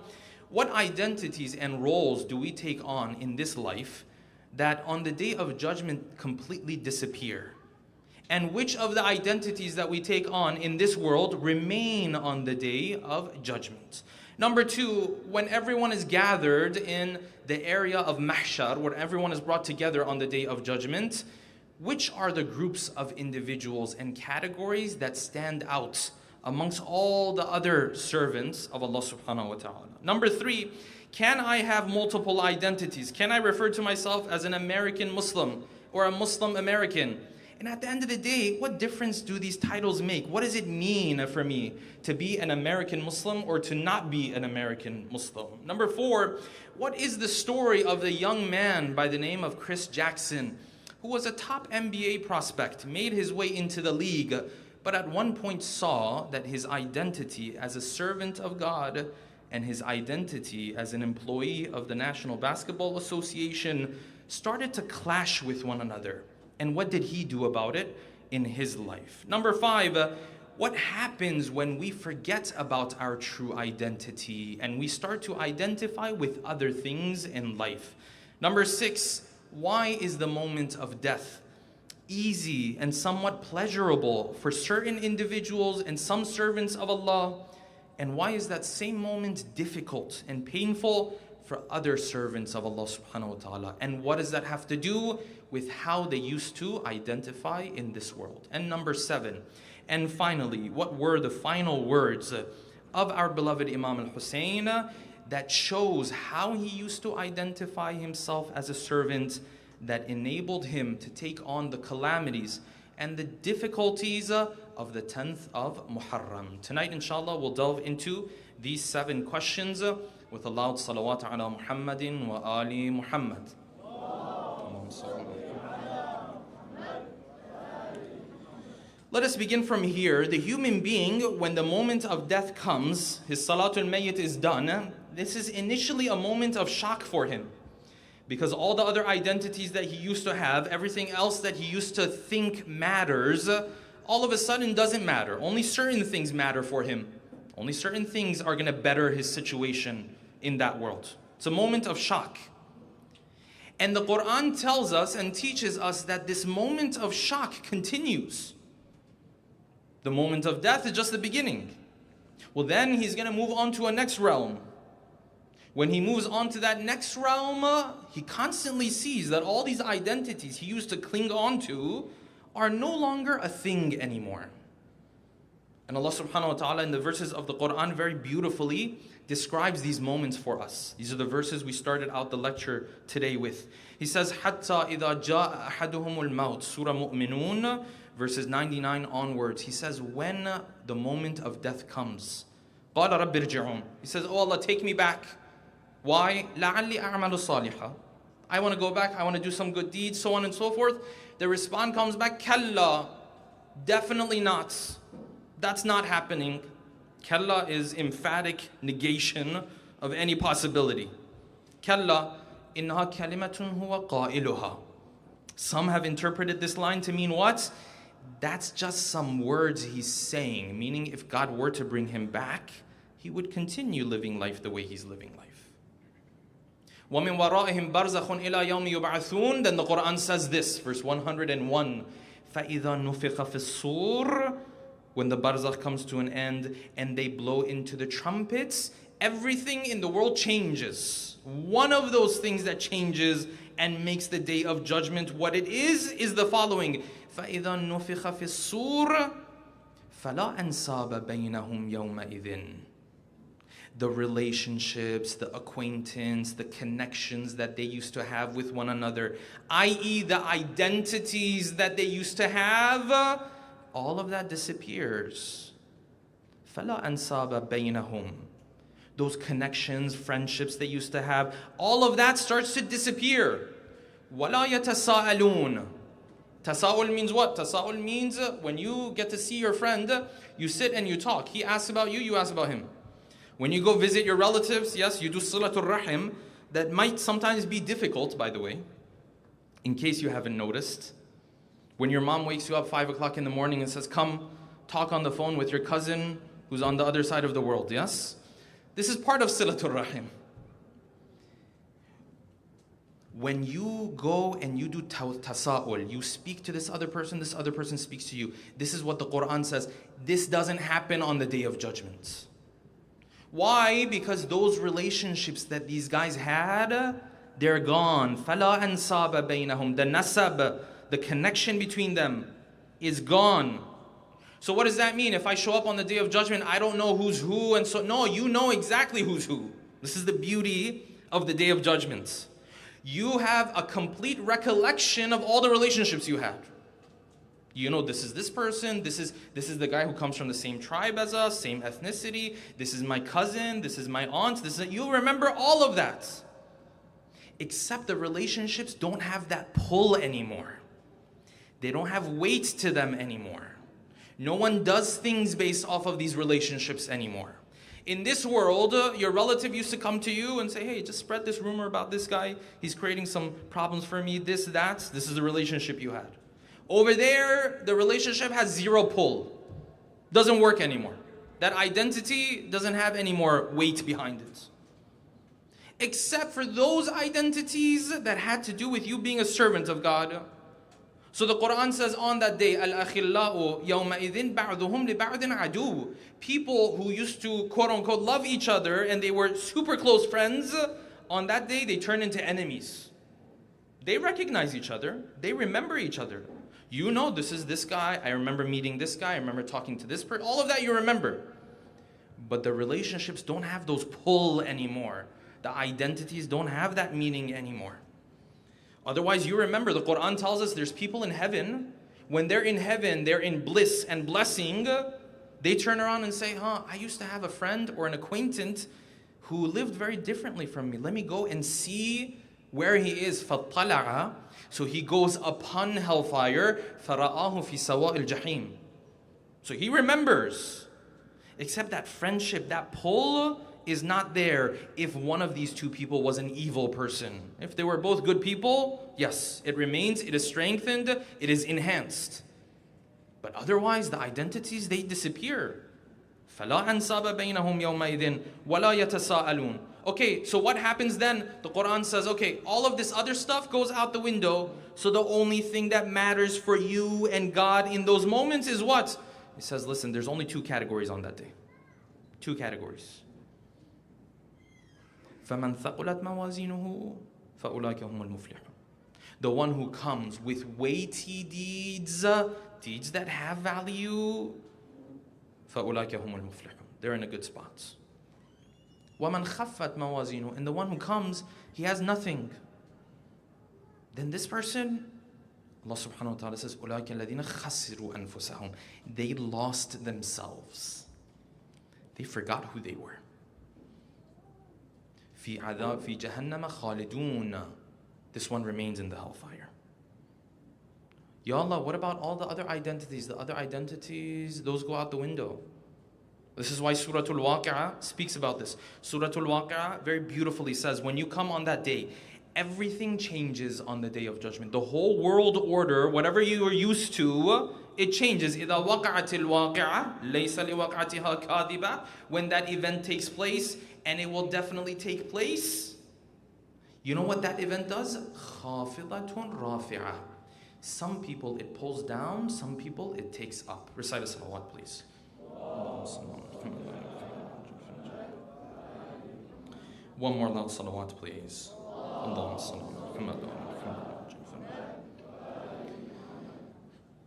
what identities and roles do we take on in this life that on the day of judgment completely disappear? And which of the identities that we take on in this world remain on the day of judgment? Number two, when everyone is gathered in the area of mahshar, where everyone is brought together on the day of judgment, which are the groups of individuals and categories that stand out amongst all the other servants of Allah subhanahu wa ta'ala? Number three, can I have multiple identities? Can I refer to myself as an American Muslim or a Muslim American? And at the end of the day, what difference do these titles make? What does it mean for me to be an American Muslim or to not be an American Muslim? Number four, what is the story of the young man by the name of Chris Jackson, who was a top NBA prospect, made his way into the league, but at one point saw that his identity as a servant of God and his identity as an employee of the National Basketball Association started to clash with one another? And what did he do about it in his life? Number five, what happens when we forget about our true identity and we start to identify with other things in life? Number six, why is the moment of death easy and somewhat pleasurable for certain individuals and some servants of Allah? And why is that same moment difficult and painful for other servants of Allah subhanahu wa ta'ala? And what does that have to do with how they used to identify in this world? And number seven, and finally, what were the final words of our beloved Imam al-Hussein that shows how he used to identify himself as a servant that enabled him to take on the calamities and the difficulties of the 10th of Muharram? Tonight, inshallah, we'll delve into these 7 questions with a loud salawat ala Muhammadin wa ali Muhammad. Let us begin from here. The human being, when the moment of death comes, his salatul mayyit is done, this is initially a moment of shock for him. Because all the other identities that he used to have, everything else that he used to think matters, all of a sudden doesn't matter. Only certain things matter for him. Only certain things are going to better his situation in that world. It's a moment of shock. And the Quran tells us and teaches us that this moment of shock continues. The moment of death is just the beginning. Well, then he's going to move on to a next realm. When he moves on to that next realm, he constantly sees that all these identities he used to cling on to are no longer a thing anymore. And Allah subhanahu wa ta'ala in the verses of the Quran very beautifully describes these moments for us. These are the verses we started out the lecture today with. He says, حَتَّى إِذَا جَاءَ أَحَدُهُمُ الْمَوْتِ Surah Mu'minun, verses 99 onwards. He says, when the moment of death comes, قَالَ رَبِّ ارْجِعُونَ. He says, oh Allah, take me back. Why? لَعَلِّي أَعْمَلُ صَالِحًا. I want to go back, I want to do some good deeds, so on and so forth. The response comes back, Kalla, definitely not. That's not happening. Kalla is emphatic negation of any possibility. Kalla, innaha kalimatun huwa qailuha. Some have interpreted this line to mean what? That's just some words he's saying, meaning if God were to bring him back, he would continue living life the way he's living life. وَمِن وَرَائِهِمْ بَرْزَخٌ إِلَى يَوْمِ يُبْعَثُونَ. Then the Quran says this, verse 101. فَإِذَا نُفِخَ فِي الصُّورِ. When the barzakh comes to an end and they blow into the trumpets, everything in the world changes. One of those things that changes and makes the day of judgment what it is the following. فَإِذَا نُفِخَ فِي الصُّورِ فَلَا أَنْسَابَ بَيْنَهُمْ يَوْمَئِذٍ. The relationships, the acquaintance, the connections that they used to have with one another, i.e. the identities that they used to have, all of that disappears. فَلَا أَنْسَابَ بَيْنَهُمْ. Those connections, friendships they used to have, all of that starts to disappear. وَلَا يَتَسَاءَلُونَ. Tasa'ul means what? Tasa'ul means when you get to see your friend, you sit and you talk. He asks about you, you ask about him. When you go visit your relatives, yes, you do silatul rahim. That might sometimes be difficult, by the way, in case you haven't noticed. When your mom wakes you up 5 o'clock in the morning and says, come talk on the phone with your cousin who's on the other side of the world, yes? This is part of silatul rahim. When you go and you do tasa'ul, you speak to this other person speaks to you. This is what the Quran says. This doesn't happen on the Day of Judgment. Why? Because those relationships that these guys had, they're gone. فَلَا أَنْسَابَ بَيْنَهُمْ. The nasab, the connection between them is gone. So what does that mean? If I show up on the Day of Judgment, I don't know who's who, and so, no, you know exactly who's who. This is the beauty of the Day of Judgment. You have a complete recollection of all the relationships you had. You know, this is this person, this is the guy who comes from the same tribe as us, same ethnicity, this is my cousin, this is my aunt, you'll remember all of that. Except the relationships don't have that pull anymore. They don't have weight to them anymore. No one does things based off of these relationships anymore. In this world, your relative used to come to you and say, hey, just spread this rumor about this guy. He's creating some problems for me, this, that. This is the relationship you had. Over there, the relationship has zero pull. Doesn't work anymore. That identity doesn't have any more weight behind it. Except for those identities that had to do with you being a servant of God. So the Quran says on that day, Al-akhillau yawma'idhin ba'duhum li ba'din adu. People who used to quote unquote love each other and they were super close friends, on that day they turn into enemies. They recognize each other. They remember each other. You know, this is this guy. I remember meeting this guy. I remember talking to this person. All of that you remember. But the relationships don't have those pull anymore. The identities don't have that meaning anymore. Otherwise, you remember, the Quran tells us there's people in heaven. When they're in heaven, they're in bliss and blessing. They turn around and say, I used to have a friend or an acquaintance who lived very differently from me. Let me go and see where he is. فَطَّلَعَ. So he goes upon hellfire. فَرَآهُ فِي سَوَاءِ الْجَحِيمِ. So he remembers. Except that friendship, that pull is not there if one of these two people was an evil person. If they were both good people, yes, it remains, it is strengthened, it is enhanced. But otherwise, the identities, they disappear. فَلَا أَنْسَابَ بَيْنَهُمْ يَوْمَئِذٍ وَلَا يَتَسَاءَلُونَ. Okay, so what happens then? The Quran says, okay, all of this other stuff goes out the window. So the only thing that matters for you and God in those moments is what? He says, listen, there's only two categories on that day. Two categories. فَمَنْ ثَقُلَتْ مَوَازِينُهُ فَأُولَٰئِكَ هُمُ الْمُفْلِحُونَ. The one who comes with weighty deeds, deeds that have value, فَأُولَٰئِكَ هُمُ الْمُفْلِحُونَ. They're in a good spot. وَمَنْ خَفَّتْ مَوَازِينُهُ. And the one who comes, he has nothing. Then this person, Allah subhanahu wa ta'ala says, أُولَٰئِكَ الَّذِينَ خَسِرُوا أَنفُسَهُم. They lost themselves. They forgot who they were. في عذاب في جهنم خالدون. this one remains in the hellfire. Ya Allah, what about all the other identities? The other identities, those go out the window. This is why Surah Al-Waqi'ah speaks about this. Surah Al-Waqi'ah very beautifully says, when you come on that day, everything changes on the day of judgment. The whole world order, whatever you are used to, it changes. إِذَا وَقَعَتِ الْوَاقِعَةِ لَيْسَ لِوَقَعَتِهَا كَاذِبَةٌ. When that event takes place, and it will definitely take place, you know what that event does? خَافِضَةٌ رَافِعَةٌ. Some people it pulls down, some people it takes up. Recite a salawat, please. One more loud salawat, please.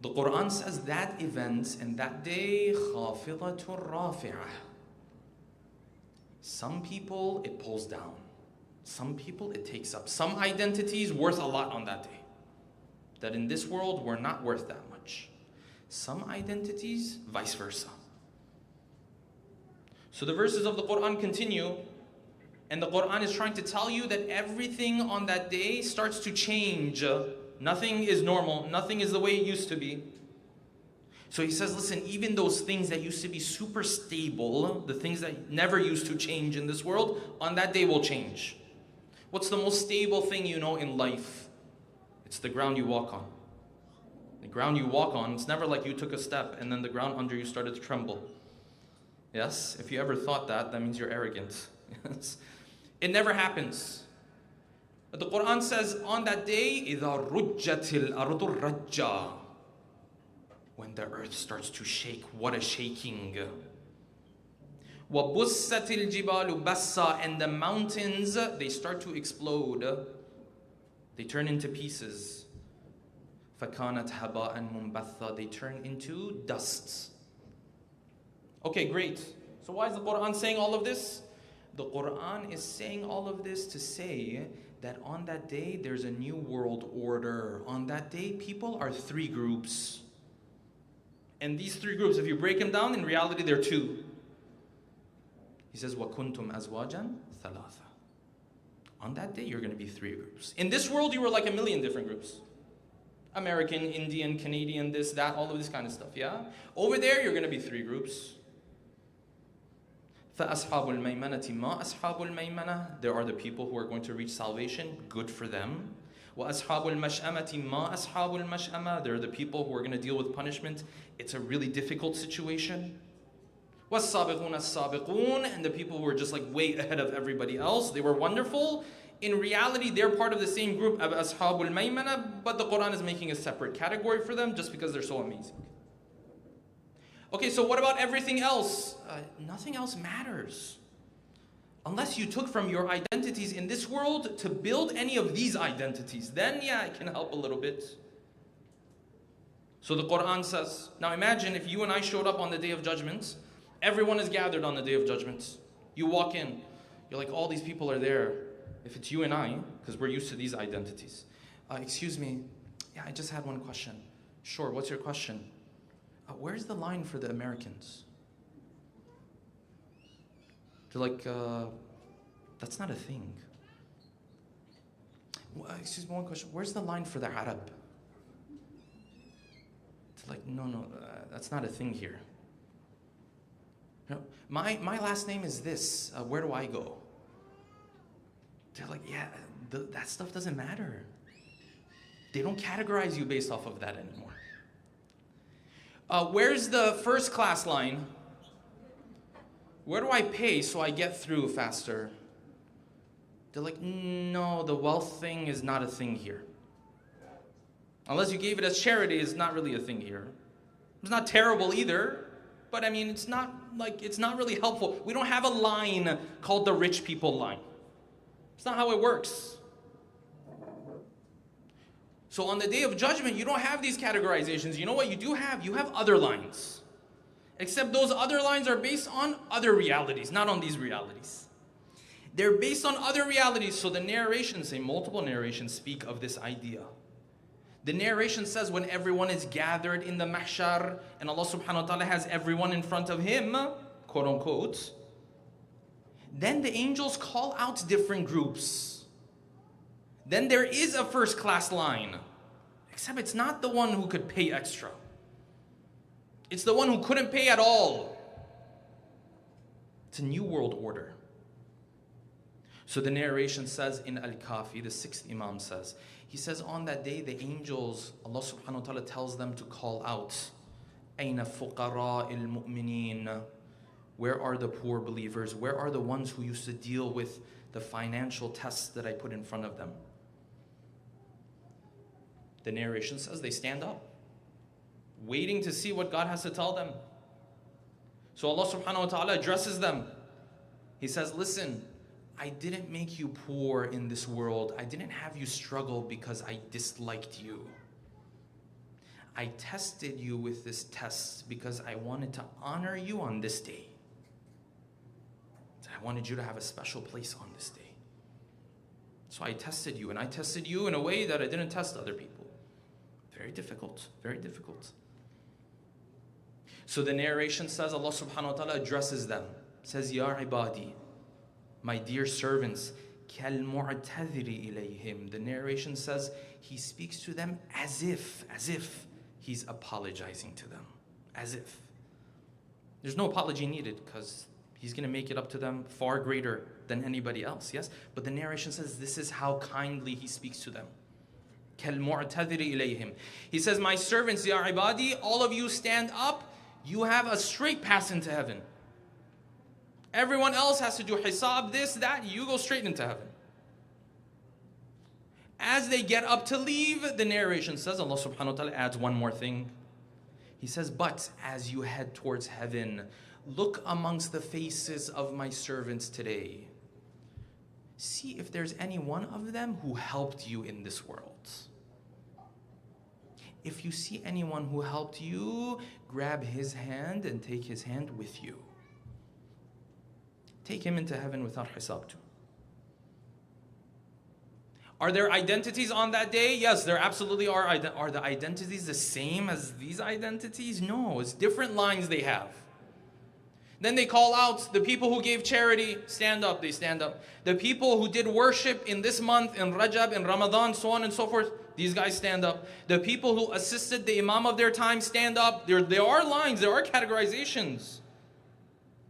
The Quran says that event and that day, خَافِضَةٌ رَافِعَةٌ. Some people it pulls down. Some people it takes up. Some identities worth a lot on that day, that in this world were not worth that much. Some identities, vice versa. So the verses of the Quran continue, and the Quran is trying to tell you that everything on that day starts to change. Nothing is normal. Nothing is the way it used to be. So he says, listen, even those things that used to be super stable, the things that never used to change in this world, on that day will change. What's the most stable thing you know in life? It's the ground you walk on. The ground you walk on, it's never like you took a step and then the ground under you started to tremble. Yes? If you ever thought that, that means you're arrogant. Yes? It never happens. But the Quran says, on that day, إِذَا رُجَّتِ الْأَرْضُ رَجَّةً. When the earth starts to shake, what a shaking. وَبُسَّتِ الْجِبَالُ بَسًّا. And the mountains, they start to explode. They turn into pieces. فَكَانَتْ هَبَاءً مُنْبَثًّا. They turn into dust. Okay, great. So why is the Quran saying all of this? The Quran is saying all of this to say that on that day, there's a new world order. On that day, people are three groups. And these three groups, if you break them down, in reality, they're two. He says, وَكُنْتُمْ أَزْوَاجًا ثَلَاثًا. On that day, you're going to be three groups. In this world, you were like a million different groups. American, Indian, Canadian, this, that, all of this kind of stuff, yeah? Over there, you're going to be three groups. فَأَصْحَابُ الْمَيْمَنَةِ مَا أَصْحَابُ الْمَيْمَنَةِ. There are the people who are going to reach salvation. Good for them. وَأَصْحَابُ الْمَشْأَمَةِ مَا أَصْحَابُ الْمَشْأَمَةِ. There are the people who are going to deal with punishment. It's a really difficult situation. وَالسَّابِقُونَ السَّابِقُونَ. And the people who are just like way ahead of everybody else. They were wonderful. In reality, they're part of the same group of أَصْحَابُ الْمَيْمَنَةِ, but the Quran is making a separate category for them just because they're so amazing. Okay, so what about everything else? Nothing else matters. Unless you took from your identities in this world to build any of these identities. Then, yeah, it can help a little bit. So the Quran says, now imagine if you and I showed up on the day of judgment. Everyone is gathered on the day of judgment. You walk in. You're like, all these people are there. If it's you and I, because we're used to these identities. Excuse me. Yeah, I just had one question. Sure, what's your question? Where's the line for the Americans? They're like, that's not a thing. Excuse me, one question. Where's the line for the Arab? They're like, no, that's not a thing here. You know, my last name is this. Where do I go? They're like, yeah, that stuff doesn't matter. They don't categorize you based off of that anymore. Where's the first class line? Where do I pay so I get through faster? They're like, no, the wealth thing is not a thing here. Unless you gave it as charity, it's not really a thing here. It's not terrible either, but I mean, it's not really helpful. We don't have a line called the rich people line. It's not how it works. So on the day of judgment, you don't have these categorizations. You know what you do have? You have other lines. Except those other lines are based on other realities, not on these realities. They're based on other realities. So the narrations, multiple narrations speak of this idea. The narration says when everyone is gathered in the mahshar and Allah subhanahu wa ta'ala has everyone in front of him, quote unquote, then the angels call out different groups. Then there is a first class line. Except it's not the one who could pay extra. It's the one who couldn't pay at all. It's a new world order. So the narration says in Al-Kafi, the 6th Imam says, he says on that day the angels, Allah subhanahu wa ta'ala tells them to call out, أَيْنَ فُقَرَاءِ الْمُؤْمِنِينَ? Where are the poor believers? Where are the ones who used to deal with the financial tests that I put in front of them? The narration says they stand up, waiting to see what God has to tell them. So Allah subhanahu wa ta'ala addresses them. He says, listen, I didn't make you poor in this world. I didn't have you struggle because I disliked you. I tested you with this test because I wanted to honor you on this day. I wanted you to have a special place on this day. So I tested you, and I tested you in a way that I didn't test other people. Very difficult, very difficult. So the narration says, Allah subhanahu wa ta'ala addresses them. Says, Ya ibadi, my dear servants, كَالْمُعْتَذِرِ إِلَيْهِمْ. The narration says, he speaks to them as if he's apologizing to them. As if. There's no apology needed because he's going to make it up to them far greater than anybody else, yes? But the narration says this is how kindly he speaks to them. كَالْمُعْتَذِرِ إِلَيْهِمْ. He says, my servants, Ya ibadi, all of you stand up. You have a straight pass into heaven. Everyone else has to do hisab, this, that. You go straight into heaven. As they get up to leave, the narration says, Allah subhanahu wa ta'ala adds one more thing. He says, but as you head towards heaven, look amongst the faces of my servants today. See if there's any one of them who helped you in this world. If you see anyone who helped you, grab his hand and take his hand with you. Take him into heaven without hisab too. Are there identities on that day? Yes, there absolutely are. Are the identities the same as these identities? No, it's different lines they have. Then they call out the people who gave charity, stand up, they stand up. The people who did worship in this month, in Rajab, in Ramadan, so on and so forth, these guys stand up. The people who assisted the Imam of their time stand up. There are lines, there are categorizations.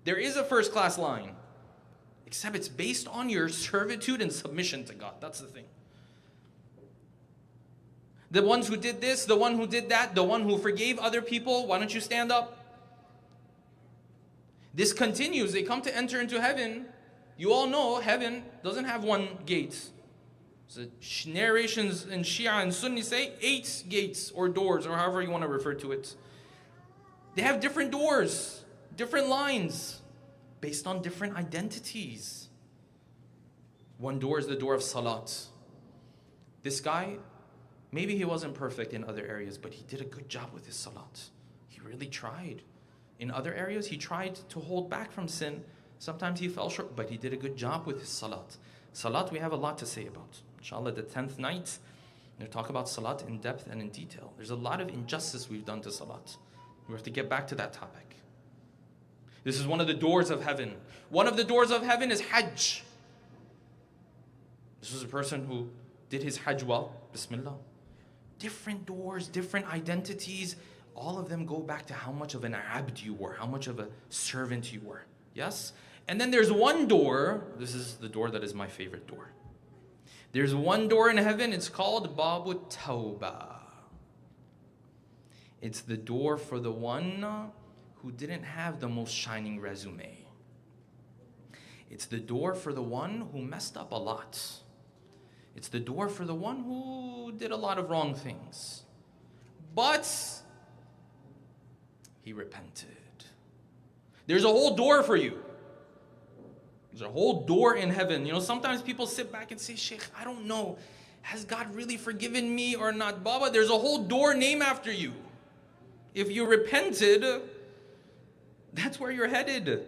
There is a first class line. Except it's based on your servitude and submission to God. That's the thing. The ones who did this, the one who did that, the one who forgave other people, why don't you stand up? This continues. They come to enter into heaven. You all know heaven doesn't have one gate. So narrations in Shia and Sunni say 8 gates or doors or however you want to refer to it. They have different doors, different lines based on different identities. One door is the door of salat. This guy, maybe he wasn't perfect in other areas, but he did a good job with his salat. He really tried. In other areas, he tried to hold back from sin. Sometimes he fell short, but he did a good job with his salat. Salat, we have a lot to say about. Inshallah, the 10th night, we'll talk about salat in depth and in detail. There's a lot of injustice we've done to salat. We have to get back to that topic. This is one of the doors of heaven. One of the doors of heaven is Hajj. This was a person who did his Hajj well. Bismillah. Different doors, different identities. All of them go back to how much of an abd you were, how much of a servant you were. Yes? And then there's one door. This is the door that is my favorite door. There's one door in heaven. It's called Babu Tawbah. It's the door for the one who didn't have the most shining resume. It's the door for the one who messed up a lot. It's the door for the one who did a lot of wrong things. But he repented. There's a whole door for you. There's a whole door in heaven. You know, sometimes people sit back and say, Sheikh, I don't know. Has God really forgiven me or not? Baba, there's a whole door named after you. If you repented, that's where you're headed.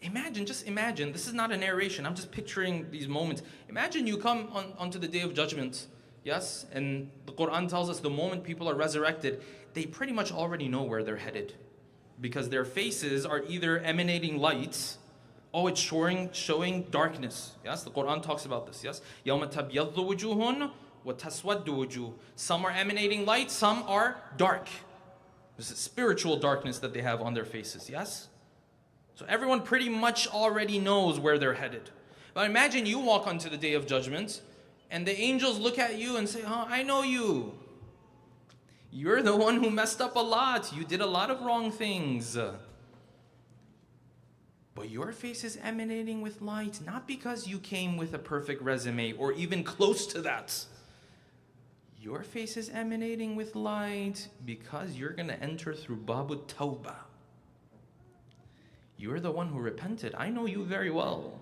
Imagine, just imagine, this is not a narration, I'm just picturing these moments. Imagine you come onto the day of judgment, yes? And the Quran tells us the moment people are resurrected, they pretty much already know where they're headed. Because their faces are either emanating lights Oh, it's showing darkness. Yes, the Quran talks about this. Yes, يَوْمَ تَبْيَضُّ وُجُوهٌ وَتَسْوَدُّ وُجُوهٌ. Some are emanating light, some are dark. There's a spiritual darkness that they have on their faces. Yes. So everyone pretty much already knows where they're headed. But imagine you walk onto the Day of Judgment and the angels look at you and say, oh, I know you. You're the one who messed up a lot. You did a lot of wrong things. But your face is emanating with light, not because you came with a perfect resume or even close to that. Your face is emanating with light because you're going to enter through Babu Tawbah. You're the one who repented. I know you very well.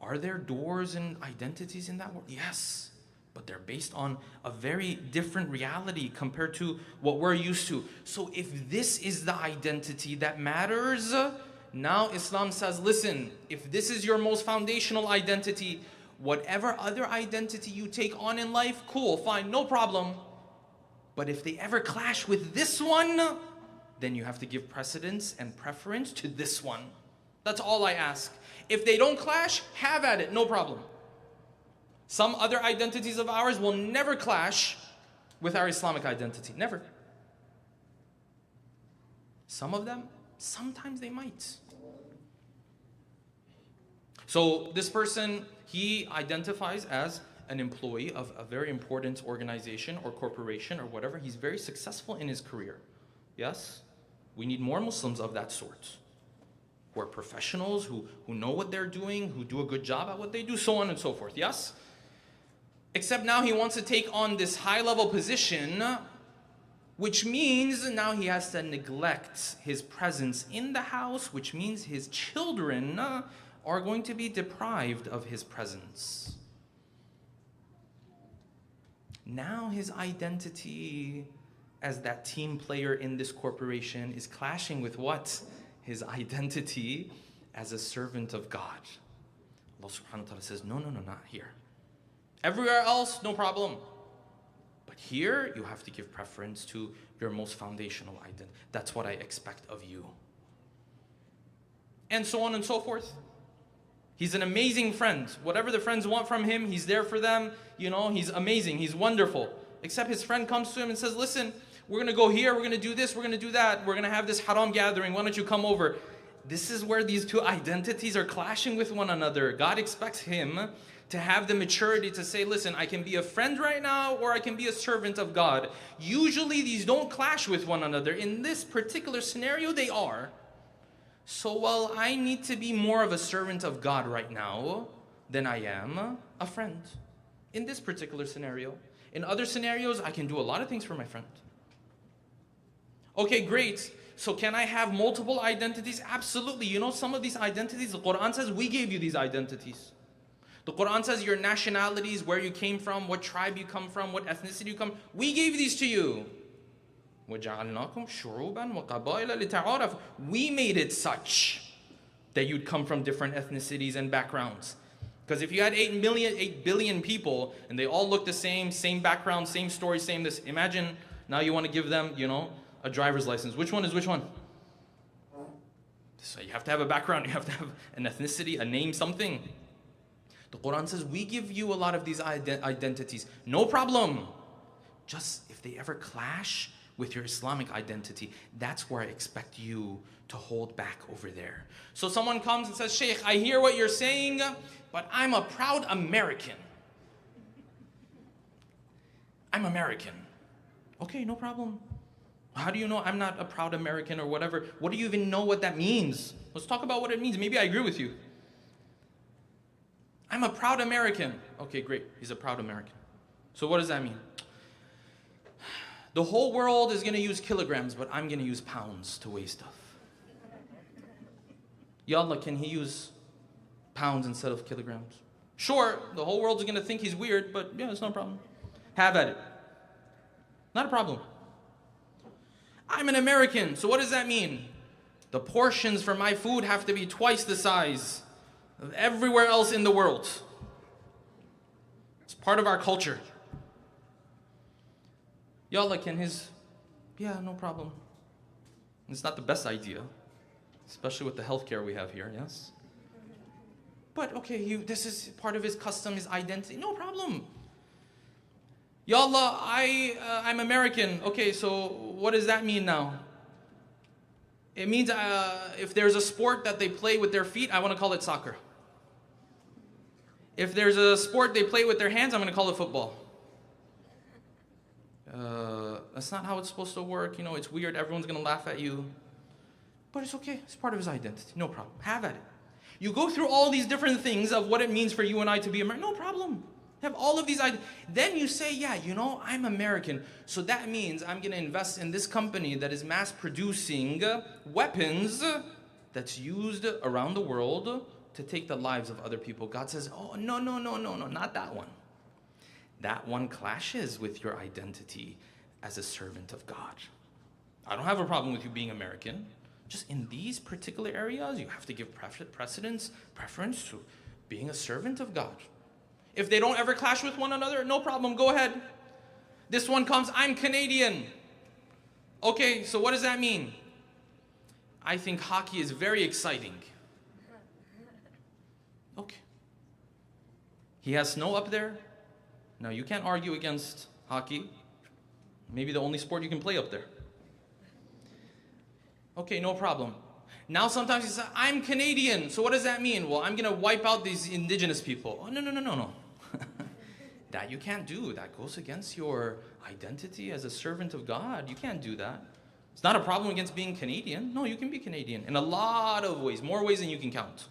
Are there doors and identities in that world? Yes, but they're based on a very different reality compared to what we're used to. So if this is the identity that matters, now Islam says, listen, if this is your most foundational identity, whatever other identity you take on in life, cool, fine, no problem. But if they ever clash with this one, then you have to give precedence and preference to this one. That's all I ask. If they don't clash, have at it, no problem. Some other identities of ours will never clash with our Islamic identity, never. Some of them, sometimes they might. So this person, he identifies as an employee of a very important organization or corporation or whatever. He's very successful in his career. Yes? We need more Muslims of that sort, who are professionals, who know what they're doing, who do a good job at what they do, so on and so forth. Yes? Except now he wants to take on this high-level position, which means now he has to neglect his presence in the house, which means his children are going to be deprived of his presence. Now his identity as that team player in this corporation is clashing with what? His identity as a servant of God. Allah subhanahu wa ta'ala says, no, not here. Everywhere else, no problem. But here, you have to give preference to your most foundational identity. That's what I expect of you. And so on and so forth. He's an amazing friend. Whatever the friends want from him, he's there for them. You know, he's amazing. He's wonderful. Except his friend comes to him and says, listen, we're going to go here. We're going to do this. We're going to do that. We're going to have this haram gathering. Why don't you come over? This is where these two identities are clashing with one another. God expects him to have the maturity to say, listen, I can be a friend right now or I can be a servant of God. Usually these don't clash with one another. In this particular scenario, they are. So while I need to be more of a servant of God right now than I am a friend in this particular scenario. In other scenarios, I can do a lot of things for my friend. Okay, great. So can I have multiple identities? Absolutely. You know, some of these identities, the Quran says we gave you these identities. The Quran says your nationalities, where you came from, what tribe you come from, what ethnicity you come. We gave these to you. وَجَعَلْنَاكُمْ شُعُوبًا وَقَبَائِلَ لِتَعَارَفُوا. We made it such that you'd come from different ethnicities and backgrounds. Because if you had 8 billion people and they all look the same background, same story, same this. Imagine now you want to give them, you know, a driver's license. Which one is which one? So you have to have a background, you have to have an ethnicity, a name, something. The Quran says, we give you a lot of these identities. No problem. Just if they ever clash with your Islamic identity, that's where I expect you to hold back over there. So someone comes and says, Sheikh, I hear what you're saying, but I'm a proud American. I'm American. Okay, no problem. How do you know I'm not a proud American or whatever? What do you even know what that means? Let's talk about what it means. Maybe I agree with you. I'm a proud American. Okay, great. He's a proud American. So what does that mean? The whole world is going to use kilograms, but I'm going to use pounds to weigh stuff. Ya Allah, can he use pounds instead of kilograms? Sure, the whole world's going to think he's weird, but yeah, it's no problem. Have at it. Not a problem. I'm an American, so what does that mean? The portions for my food have to be twice the size of everywhere else in the world. It's part of our culture. Ya Allah, can his... Yeah, no problem. It's not the best idea. especially with the healthcare we have here, yes? But okay, this is part of his custom, his identity. No problem. Ya Allah, I'm American. Okay, so what does that mean now? It means if there's a sport that they play with their feet, I want to call it soccer. If there's a sport they play with their hands, I'm going to call it football. That's not how it's supposed to work. You know, it's weird. Everyone's going to laugh at you. But it's okay. It's part of his identity. No problem. Have at it. You go through all these different things of what it means for you and I to be American. No problem. Have all of these ideas. Then you say, yeah, you know, I'm American. So that means I'm going to invest in this company that is mass producing weapons that's used around the world to take the lives of other people. God says, oh, no, not that one. That one clashes with your identity as a servant of God. I don't have a problem with you being American. Just in these particular areas, you have to give preference to being a servant of God. If they don't ever clash with one another, no problem, go ahead. This one comes, I'm Canadian. Okay, so what does that mean? I think hockey is very exciting. Okay. He has snow up there. Now you can't argue against hockey. Maybe the only sport you can play up there. Okay, no problem. Now sometimes he says, I'm Canadian. So what does that mean? Well, I'm going to wipe out these indigenous people. Oh, no. That you can't do. That goes against your identity as a servant of God. You can't do that. It's not a problem against being Canadian. No, you can be Canadian in a lot of ways, more ways than you can count.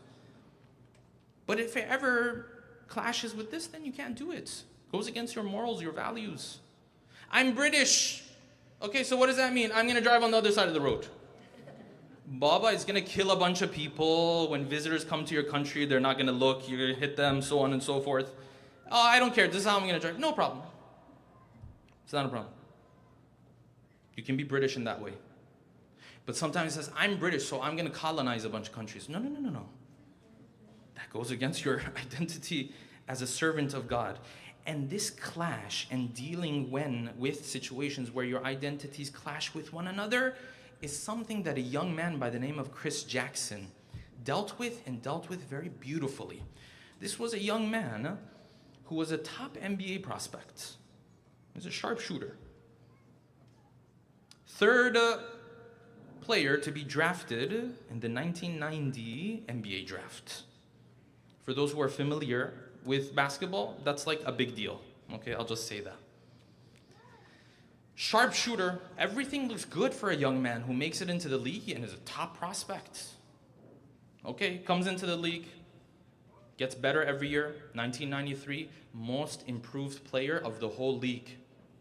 But if it ever clashes with this, then you can't do it. It goes against your morals, your values. I'm British. Okay, so what does that mean? I'm going to drive on the other side of the road. Baba is going to kill a bunch of people. When visitors come to your country, they're not going to look. You're going to hit them, so on and so forth. Oh, I don't care. This is how I'm going to drive. No problem. It's not a problem. You can be British in that way. But sometimes he says, I'm British, so I'm going to colonize a bunch of countries. No. That goes against your identity as a servant of God. And this clash and dealing with situations where your identities clash with one another is something that a young man by the name of Chris Jackson dealt with very beautifully. This was a young man who was a top NBA prospect. He was a sharpshooter. Third player to be drafted in the 1990 NBA draft. For those who are familiar with basketball, that's like a big deal. Okay, I'll just say that. Sharpshooter, everything looks good for a young man who makes it into the league and is a top prospect. Okay, comes into the league, gets better every year. 1993, most improved player of the whole league.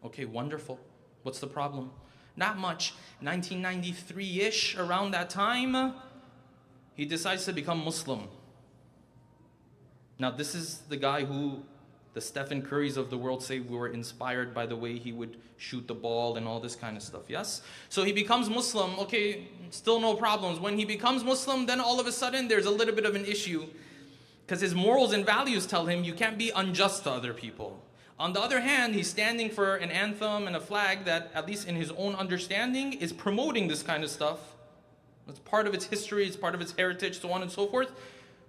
Okay, wonderful. What's the problem? Not much. 1993-ish, around that time, he decides to become Muslim. Now, this is the guy who the Stephen Currys of the world say we were inspired by the way he would shoot the ball and all this kind of stuff, yes? So he becomes Muslim, okay, still no problems. When he becomes Muslim, then all of a sudden there's a little bit of an issue because his morals and values tell him you can't be unjust to other people. On the other hand, he's standing for an anthem and a flag that, at least in his own understanding, is promoting this kind of stuff. It's part of its history, it's part of its heritage, so on and so forth.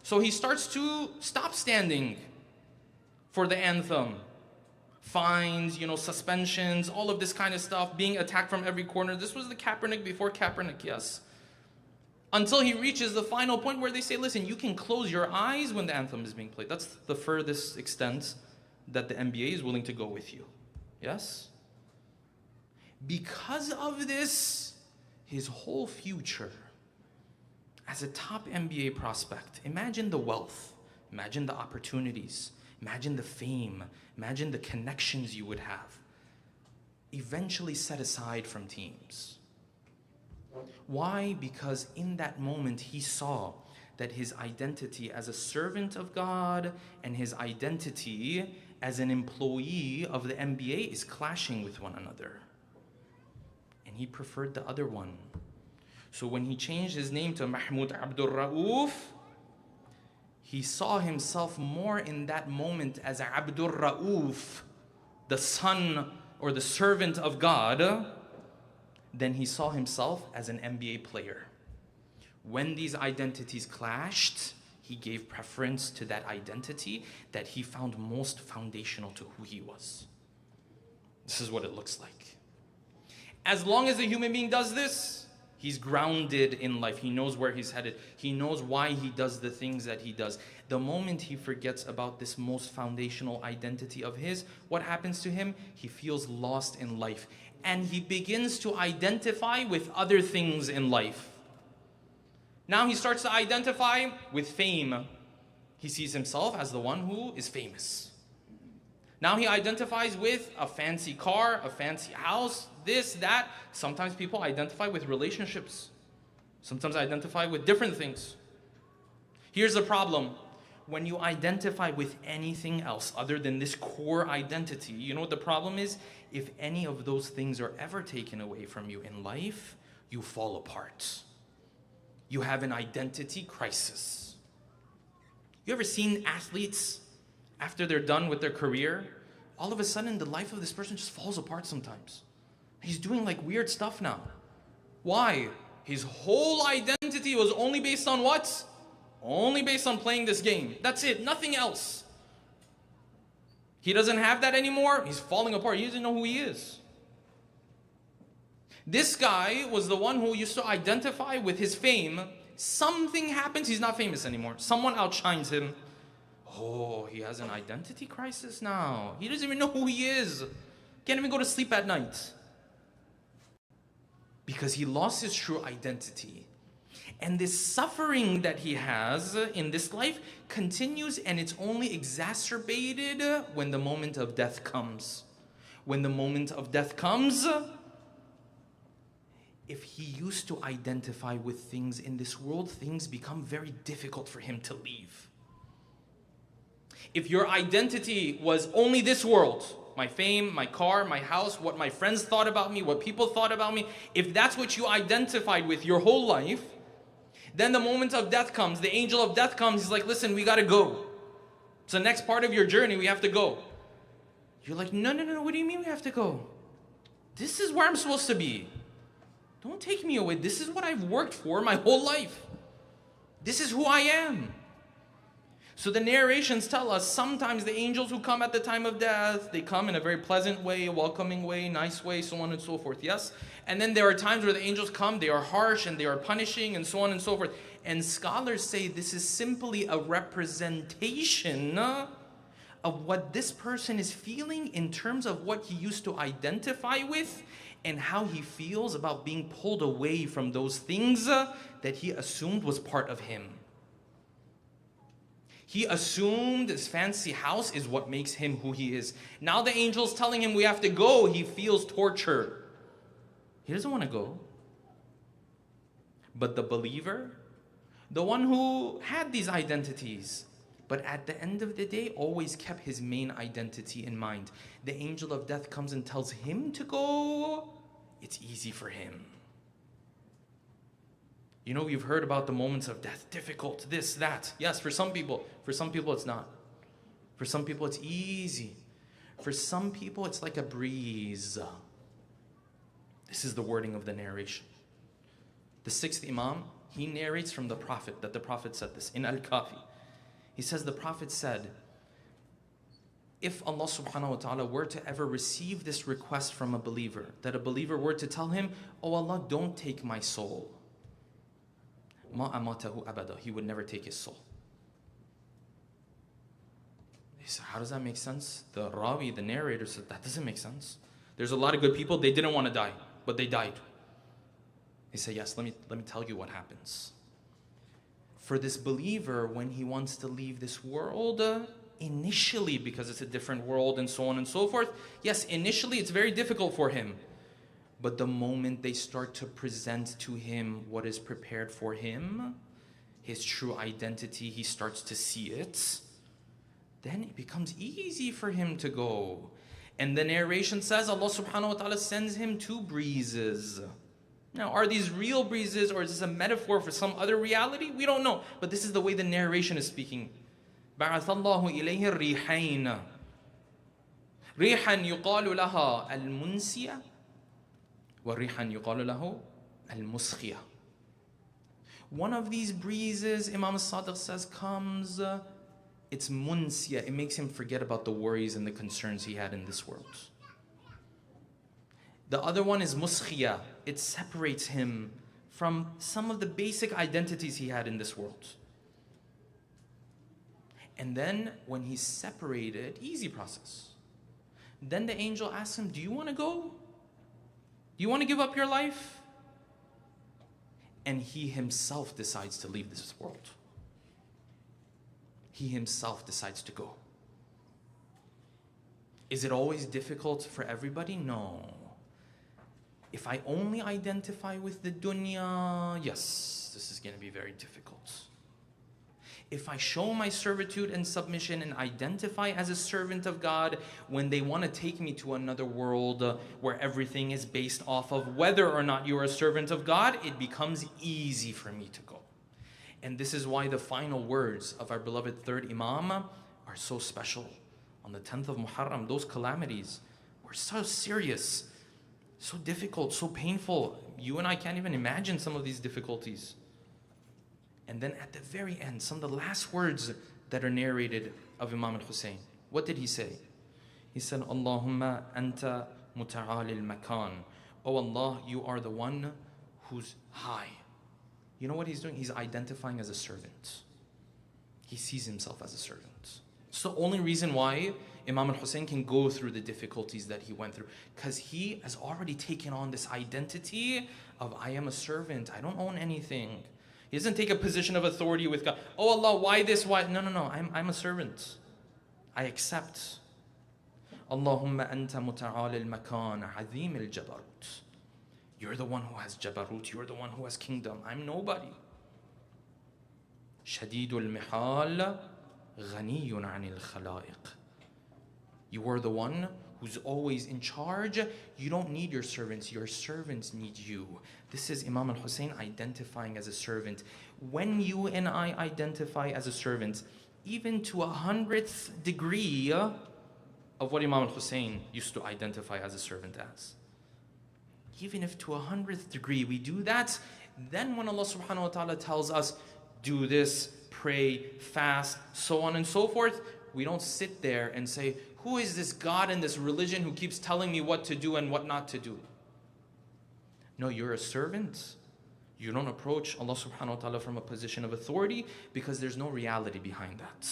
So he starts to stop standing for the anthem. Fines, suspensions, all of this kind of stuff, being attacked from every corner. This was the Kaepernick before Kaepernick, yes. Until he reaches the final point where they say, listen, you can close your eyes when the anthem is being played. That's the furthest extent that the NBA is willing to go with you. Yes? Because of this, his whole future as a top NBA prospect, imagine the wealth, imagine the opportunities, imagine the fame, imagine the connections you would have, eventually set aside from teams. Why? Because in that moment he saw that his identity as a servant of God and his identity as an employee of the NBA is clashing with one another. And he preferred the other one. So when he changed his name to Mahmoud Abdul Rauf, he saw himself more in that moment as Abdul Rauf, the son or the servant of God, than he saw himself as an NBA player. When these identities clashed, he gave preference to that identity that he found most foundational to who he was. This is what it looks like. As long as a human being does this, he's grounded in life. He knows where he's headed. He knows why he does the things that he does. The moment he forgets about this most foundational identity of his, what happens to him? He feels lost in life. And he begins to identify with other things in life. Now he starts to identify with fame. He sees himself as the one who is famous. Now he identifies with a fancy car, a fancy house, this, that. Sometimes people identify with relationships. Sometimes identify with different things. Here's the problem. When you identify with anything else other than this core identity, you know what the problem is? If any of those things are ever taken away from you in life, you fall apart. You have an identity crisis. You ever seen athletes, after they're done with their career, all of a sudden the life of this person just falls apart sometimes. He's doing like weird stuff now. Why? His whole identity was only based on what? Only based on playing this game. That's it, nothing else. He doesn't have that anymore. He's falling apart. He doesn't know who he is. This guy was the one who used to identify with his fame. Something happens, he's not famous anymore. Someone outshines him. Oh, he has an identity crisis now. He doesn't even know who he is. Can't even go to sleep at night. Because he lost his true identity. And this suffering that he has in this life continues, and it's only exacerbated when the moment of death comes. When the moment of death comes, if he used to identify with things in this world, things become very difficult for him to leave. If your identity was only this world, my fame, my car, my house, what my friends thought about me, what people thought about me, if that's what you identified with your whole life, then the moment of death comes, the angel of death comes, he's like, listen, we gotta go. It's the next part of your journey, we have to go. You're like, no, what do you mean we have to go? This is where I'm supposed to be. Don't take me away. This is what I've worked for my whole life. This is who I am. So the narrations tell us sometimes the angels who come at the time of death, they come in a very pleasant way, a welcoming way, nice way, so on and so forth, yes? And then there are times where the angels come, they are harsh and they are punishing and so on and so forth. And scholars say this is simply a representation of what this person is feeling in terms of what he used to identify with and how he feels about being pulled away from those things that he assumed was part of him. He assumed this fancy house is what makes him who he is. Now the angel's telling him we have to go. He feels torture. He doesn't want to go. But the believer, the one who had these identities, but at the end of the day, always kept his main identity in mind. The angel of death comes and tells him to go. It's easy for him. You know, you've heard about the moments of death, difficult, this, that. Yes, for some people it's not. For some people it's easy. For some people it's like a breeze. This is the wording of the narration. The sixth Imam, he narrates from the Prophet, that the Prophet said this in Al-Kafi. He says the Prophet said, if Allah subhanahu wa ta'ala were to ever receive this request from a believer, that a believer were to tell him, oh Allah, don't take my soul. Ma amatahu abada. He would never take his soul. He said, how does that make sense? The Rawi, the narrator, said, that doesn't make sense. There's a lot of good people, they didn't want to die, but they died. He said, yes, let me tell you what happens. For this believer, when he wants to leave this world, initially, because it's a different world and so on and so forth, yes, initially it's very difficult for him. But the moment they start to present to him what is prepared for him, his true identity, he starts to see it, then it becomes easy for him to go. And the narration says Allah subhanahu wa ta'ala sends him two breezes. Now, are these real breezes or is this a metaphor for some other reality? We don't know. But this is the way the narration is speaking. بَعَثَ اللَّهُ إِلَيْهِ الرِّيحَيْنَ رِيحًا يُقَالُ لَهَا الْمُنْسِيَةِ وَرِيحًا يُقَالُ لَهُ الْمُسْخِيَةِ One of these breezes, Imam Sadiq says, comes, it's munsiya. It makes him forget about the worries and the concerns he had in this world. The other one is muskhiya. It separates him from some of the basic identities he had in this world. And then when he's separated, easy process. Then the angel asks him, do you want to go? Do you want to give up your life? And he himself decides to leave this world. He himself decides to go. Is it always difficult for everybody? No. If I only identify with the dunya, yes, this is going to be very difficult. If I show my servitude and submission and identify as a servant of God, when they want to take me to another world where everything is based off of whether or not you're a servant of God, it becomes easy for me to go. And this is why the final words of our beloved third Imam are so special. On the 10th of Muharram, those calamities were so serious, so difficult, so painful. You and I can't even imagine some of these difficulties. And then at the very end, some of the last words that are narrated of Imam al-Hussein, what did he say? He said, Allahumma anta muta'ali al-makan. Oh Allah, you are the one who's high. You know what he's doing? He's identifying as a servant. He sees himself as a servant. It's the only reason why Imam al-Hussein can go through the difficulties that he went through, because he has already taken on this identity of I am a servant, I don't own anything. He doesn't take a position of authority with God. Oh Allah, why this? Why? No, I'm a servant. I accept. Allahumma anta muta'ali al-makan, azim al-jabarut. You're the one who has jabarut. You're the one who has kingdom. I'm nobody. Shadidul mihal, ghaniyun anil khalaiq. You are the one who's always in charge. You don't need your servants. Your servants need you. This is Imam al-Hussein identifying as a servant. When you and I identify as a servant, even to 100th degree of what Imam al-Hussein used to identify as a servant as. Even if to 100th degree we do that, then when Allah subhanahu wa ta'ala tells us, do this, pray, fast, so on and so forth, we don't sit there and say, who is this God and this religion who keeps telling me what to do and what not to do? No, you're a servant. You don't approach Allah subhanahu wa ta'ala from a position of authority because there's no reality behind that.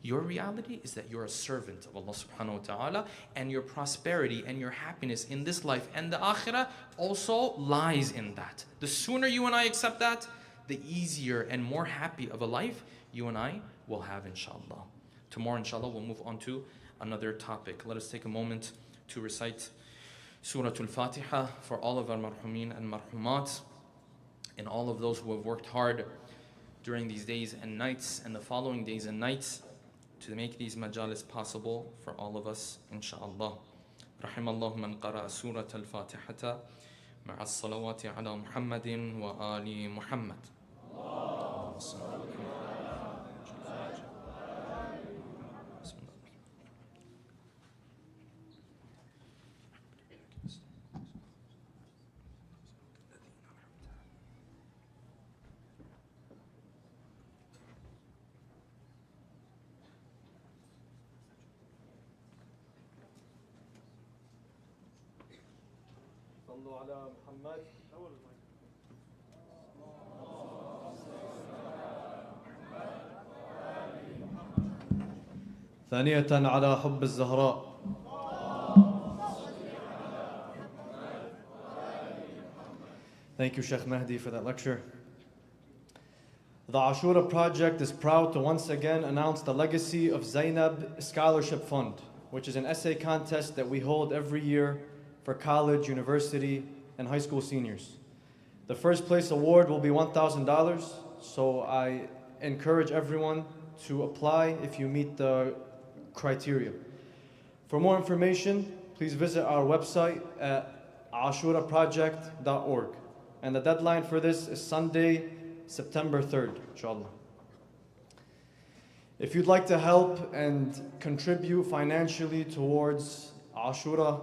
Your reality is that you're a servant of Allah subhanahu wa ta'ala, and your prosperity and your happiness in this life and the akhirah also lies in that. The sooner you and I accept that, the easier and more happy of a life you and I will have, inshallah. Tomorrow, inshallah, we'll move on to another topic. Let us take a moment to recite Surah Al-Fatiha for all of our marhumin and marhumat, and all of those who have worked hard during these days and nights and the following days and nights to make these majalis possible for all of us, inshallah. Rahimallahu man qara'a Surah Al-Fatihata ma'a as-salawati ala Muhammadin wa ali Muhammad. صلوا على محمد. ثانية على حب الزهراء. Thank you, Sheikh Mahdi, for that lecture. The Ashura Project is proud to once again announce the legacy of Zainab Scholarship Fund, which is an essay contest that we hold every year for college, university, and high school seniors. The first place award will be $1,000, so I encourage everyone to apply if you meet the criteria. For more information, please visit our website at ashuraproject.org. And the deadline for this is Sunday, September 3rd, inshallah. If you'd like to help and contribute financially towards Ashura,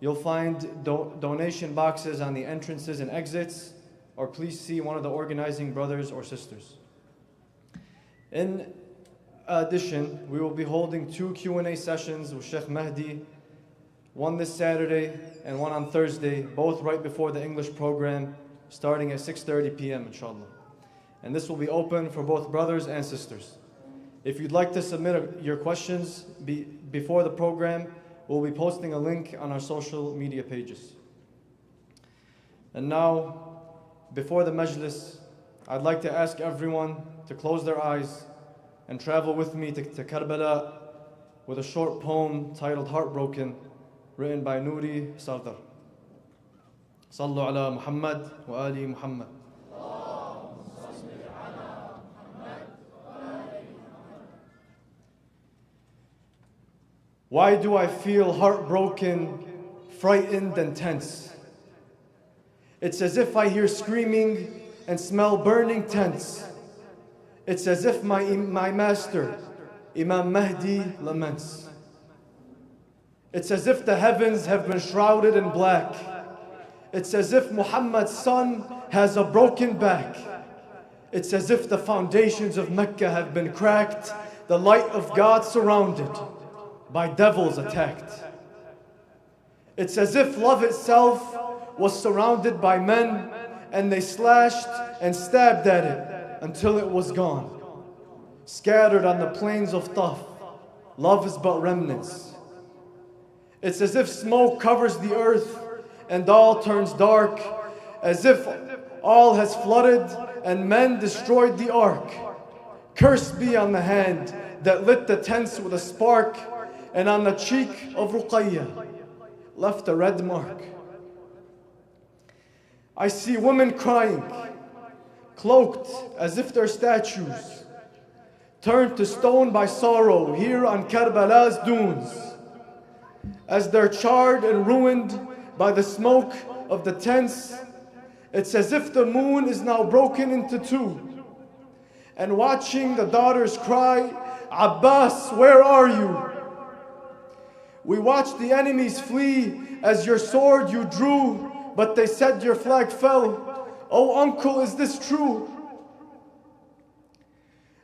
you'll find donation boxes on the entrances and exits. or please see one of the organizing brothers or sisters. In addition, we will be holding 2 Q&A sessions with Sheikh Mahdi, one this Saturday and one on Thursday, both right before the English program, starting at 6:30 p.m. inshallah. And this will be open for both brothers and sisters. If you'd like to submit your questions before the program, we'll be posting a link on our social media pages. And now, before the majlis, I'd like to ask everyone to close their eyes and travel with me to Karbala with a short poem titled Heartbroken, written by Nouri Sardar. Sallu ala Muhammad wa ali Muhammad. Why do I feel heartbroken, frightened and tense? It's as if I hear screaming and smell burning tents. It's as if my master, Imam Mahdi, laments. It's as if the heavens have been shrouded in black. It's as if Muhammad's son has a broken back. It's as if the foundations of Mecca have been cracked, the light of God surrounded, by devils attacked. It's as if love itself was surrounded by men, and they slashed and stabbed at it until it was gone. Scattered on the plains of Taf, love is but remnants. It's as if smoke covers the earth and all turns dark, as if all has flooded and men destroyed the ark. Cursed be on the hand that lit the tents with a spark, and on the cheek of Ruqayya left a red mark. I see women crying, cloaked as if they're statues, turned to stone by sorrow here on Karbala's dunes, as they're charred and ruined by the smoke of the tents. It's as if the moon is now broken into two, and watching the daughters cry, Abbas, where are you? We watched the enemies flee as your sword you drew, but they said your flag fell. Oh uncle, is this true?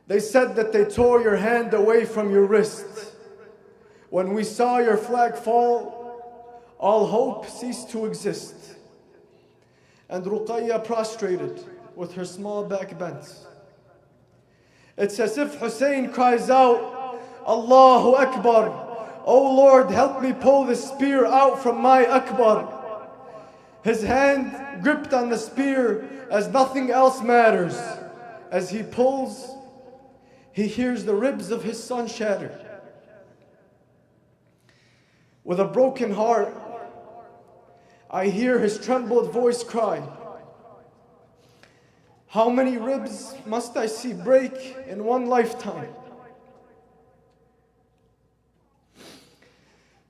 They said that they tore your hand away from your wrist. When we saw your flag fall, all hope ceased to exist. And Ruqayya prostrated with her small back bent. It's as if Hussein cries out, Allahu Akbar. Oh Lord, help me pull this spear out from my Akbar. His hand gripped on the spear as nothing else matters. As he pulls, he hears the ribs of his son shatter. With a broken heart, I hear his trembled voice cry, how many ribs must I see break in one lifetime?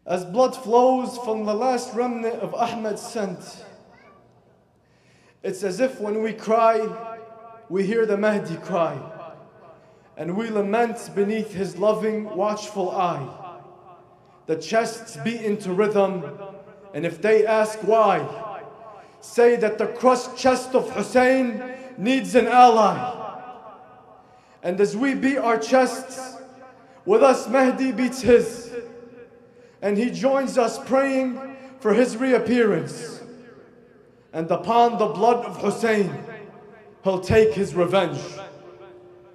As blood flows from the last remnant of Ahmed's scent, it's as if when we cry, we hear the Mahdi cry, and we lament beneath his loving, watchful eye. The chests beat into rhythm, and if they ask why, say that the crushed chest of Hussein needs an ally. And as we beat our chests, with us Mahdi beats his, and he joins us praying for his reappearance. And upon the blood of Hussein, he'll take his revenge.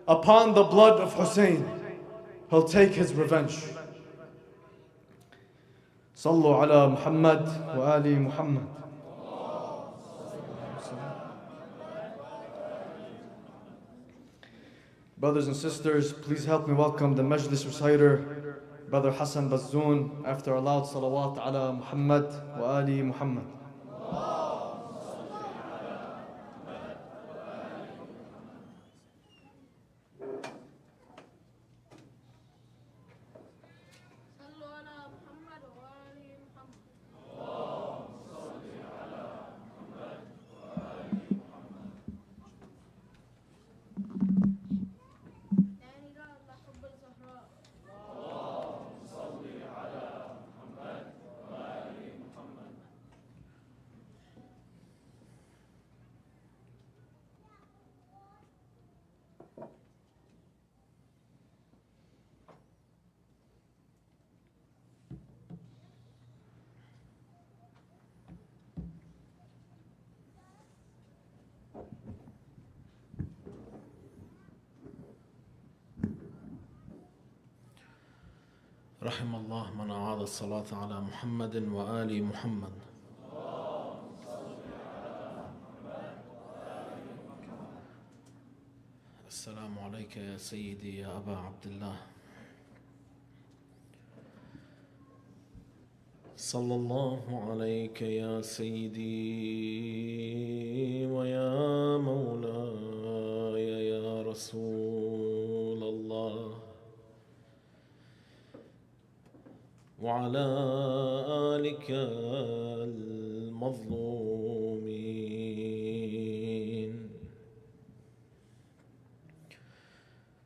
Upon the blood of Hussein, he'll take his revenge. Sallu ala Muhammad wa ali Muhammad. Brothers and sisters, please help me welcome the Majlis reciter, Brother Hassan Bazzoon, after a loud salawat ala Muhammad wa ali Muhammad. رحم الله من أعاد الصلاة على محمد وآل محمد. السلام عليك يا سيدي يا أبا عبد الله. صلى الله عليك يا سيدي ويا مولاي يا رسول الله، وعلى آلك المظلومين.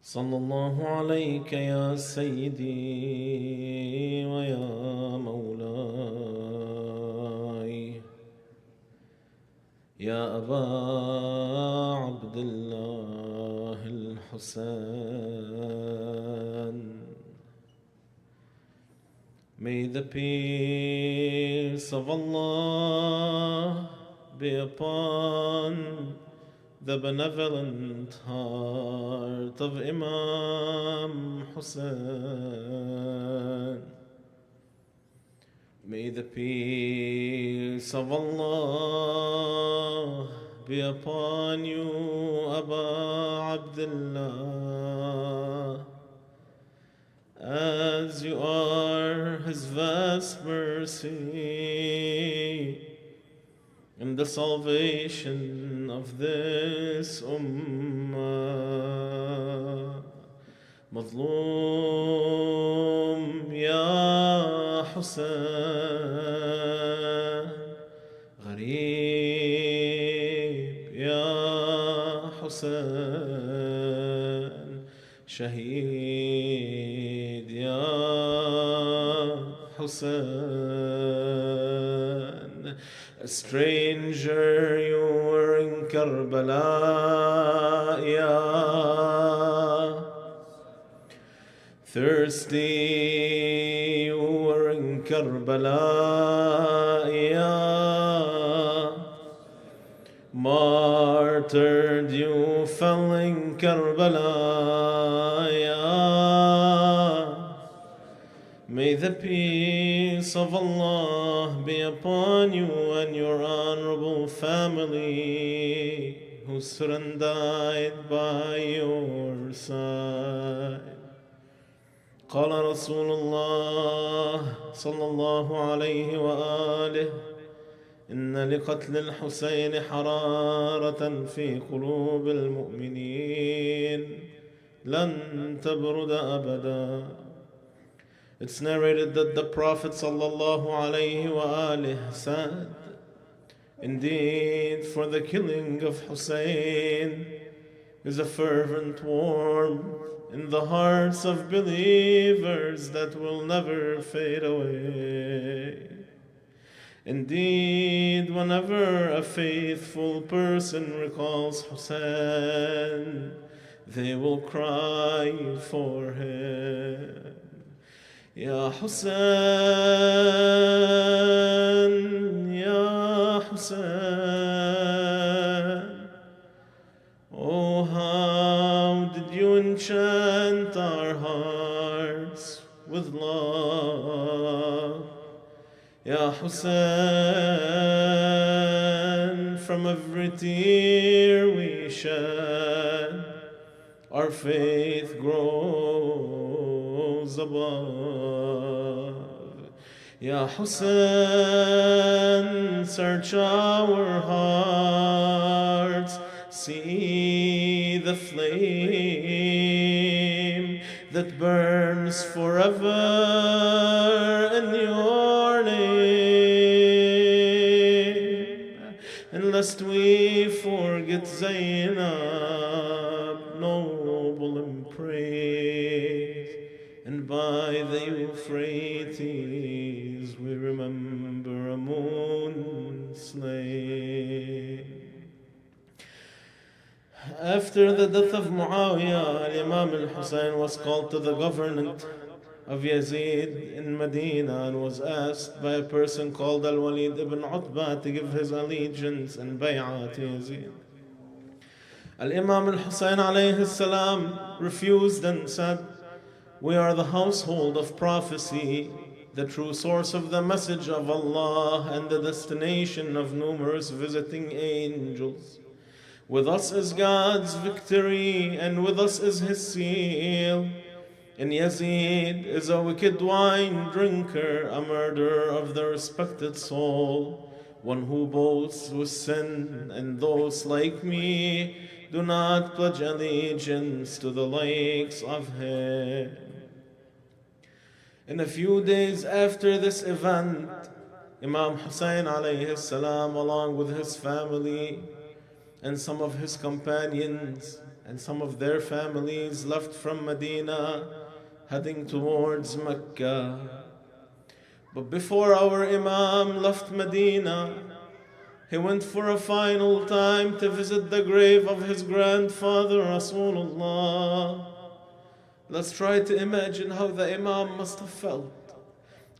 صلى الله عليك يا سيدي ويا مولاي يا أبا عبد الله الحسين. May the peace of Allah be upon the benevolent heart of Imam Hassan. May the peace of Allah be upon you, Aba Abdullah, as you are His vast mercy in the salvation of this ummah. Mazloom ya Hassan, Ghareeb ya Hassan, Shaheed ya Hassan. A stranger you were in Karbala, ya. Thirsty you were in Karbala, ya. Martyred you fell in Karbala, ya. May the peace of Allah be upon you and your honorable family who surrendered by your side. قال رسول الله صلى الله عليه وآله: إن لقتل الحسين حرارة في قلوب المؤمنين لن تبرد أبدا. It's narrated that the Prophet sallallahu alaihi wasallam said, indeed, for the killing of Hussein is a fervent warmth in the hearts of believers that will never fade away. Indeed, whenever a faithful person recalls Hussein, they will cry for him. Ya Hassan, Ya Hassan, oh how did you enchant our hearts with love. Ya Hassan, from every tear we shed, our faith grows above. Ya Hassan, search our hearts, see the flame that burns forever in your name. And lest we forget Zainab, noble in praise, and by the Euphrates we remember a moon slain. After the death of Muawiyah, Imam al-Hussein was called to the government of Yazid in Medina and was asked by a person called Al-Walid ibn Utbah to give his allegiance and bay'ah to Yazid. Al-Imam al-Hussein alayhi salam refused and said, "We are the household of prophecy, the true source of the message of Allah and the destination of numerous visiting angels. With us is God's victory and with us is His seal. And Yazid is a wicked wine drinker, a murderer of the respected soul, one who boasts with sin, and those like me do not pledge allegiance to the likes of him." In a few days after this event, Imam Hussein alayhi salam, along with his family and some of his companions and some of their families, left from Medina, heading towards Mecca. But before our Imam left Medina, he went for a final time to visit the grave of his grandfather Rasulullah. Let's try to imagine how the Imam must have felt,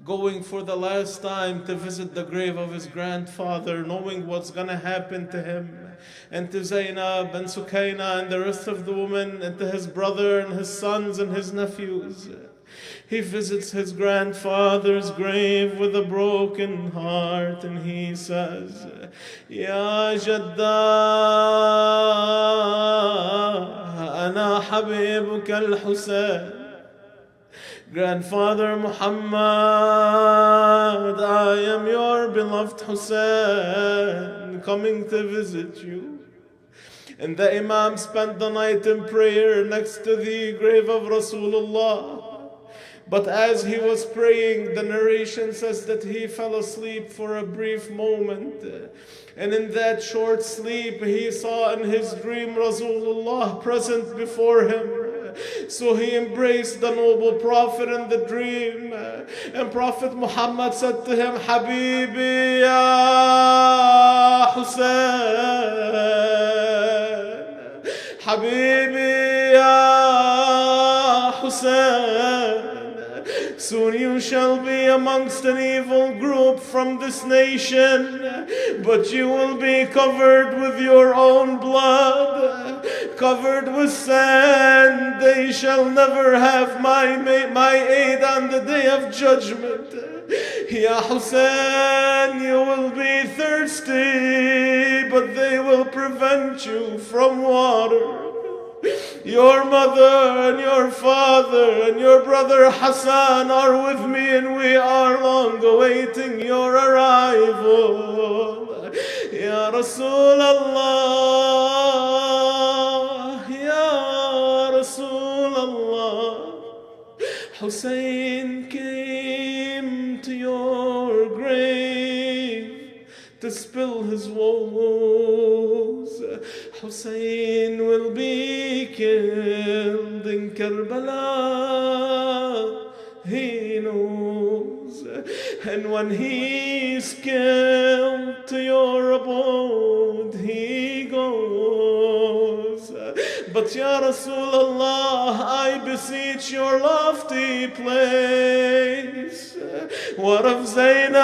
going for the last time to visit the grave of his grandfather, knowing what's gonna happen to him, and to Zainab and Sukaina and the rest of the women, and to his brother and his sons and his nephews. He visits his grandfather's grave with a broken heart, and he says, "Ya Jaddah, ana habibuka al-Husayn." Grandfather Muhammad, I am your beloved Hussein, coming to visit you. And the Imam spent the night in prayer next to the grave of Rasulullah. But as he was praying, the narration says that he fell asleep for a brief moment. And in that short sleep, he saw in his dream Rasulullah present before him. So he embraced the noble Prophet in the dream. And Prophet Muhammad said to him, "Habibi ya Hussein, Habibi ya Hussein, soon you shall be amongst an evil group from this nation, but you will be covered with your own blood, covered with sand. They shall never have my aid on the day of judgment. Ya Hussein, you will be thirsty, but they will prevent you from water. Your mother and your father and your brother Hassan are with me, and we are long awaiting your arrival. Ya Rasulallah, Ya Rasulallah." Hussein came to your grave to spill his woes. Hussein will be killed in Karbala, he knows. And when he's killed, to your abode he goes. But Ya Rasulallah, I beseech your lofty place. What of Zainab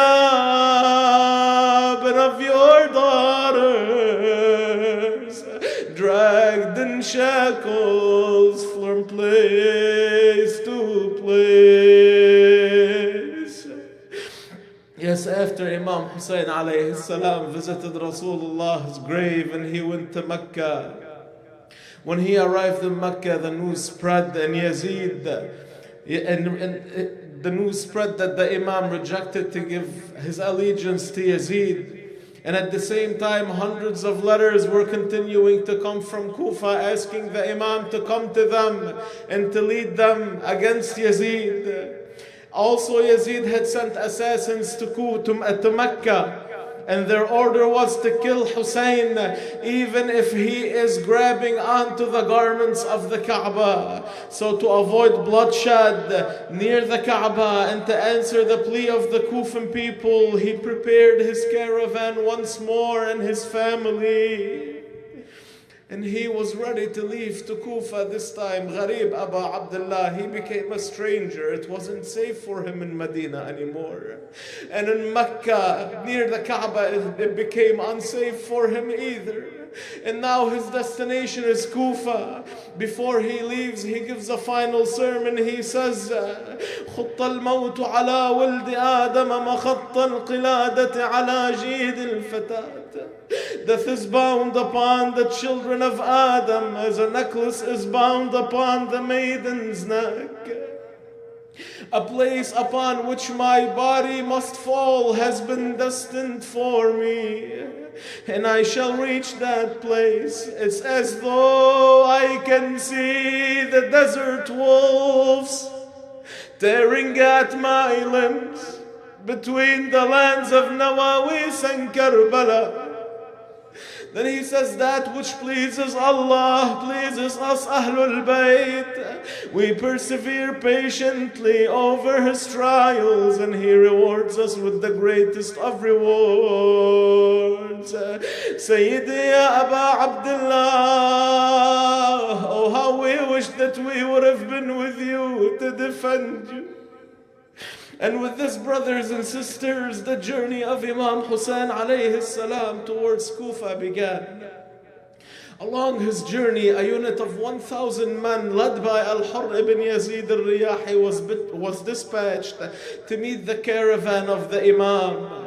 and of your daughters, dragged in shackles from place to place? Yes, after Imam Hussein alayhi salam visited Rasulullah's grave and he went to Mecca, when he arrived in Mecca, the news spread, and Yazid, the news spread that the Imam rejected to give his allegiance to Yazid. And at the same time, hundreds of letters were continuing to come from Kufa asking the Imam to come to them and to lead them against Yazid. Also, Yazid had sent assassins to Mecca, and their order was to kill Hussein even if he is grabbing onto the garments of the Kaaba. So to avoid bloodshed near the Kaaba and to answer the plea of the Kufan people, he prepared his caravan once more and his family. And he was ready to leave to Kufa this time. Gharib Aba Abdullah, he became a stranger. It wasn't safe for him in Medina anymore. And in Mecca, near the Kaaba, it became unsafe for him either. And now his destination is Kufa. Before he leaves, he gives a final sermon. He says, خط الموت على ولد آدم مخط القلادة على جيد الفتاة. Death is bound upon the children of Adam as a necklace is bound upon the maiden's neck. A place upon which my body must fall has been destined for me, and I shall reach that place. It's as though I can see the desert wolves tearing at my limbs between the lands of Nawawis and Karbala. Then he says, that which pleases Allah pleases us, Ahlul Bayt. We persevere patiently over his trials, and he rewards us with the greatest of rewards. Sayyidi ya Aba Abdullah, oh how we wish that we would have been with you to defend you. And with this, brothers and sisters, the journey of Imam Hassan alayhi salam towards Kufa began. Along his journey, a unit of 1,000 men led by Al-Hurr ibn Yazid al-Riyahi was dispatched to meet the caravan of the Imam.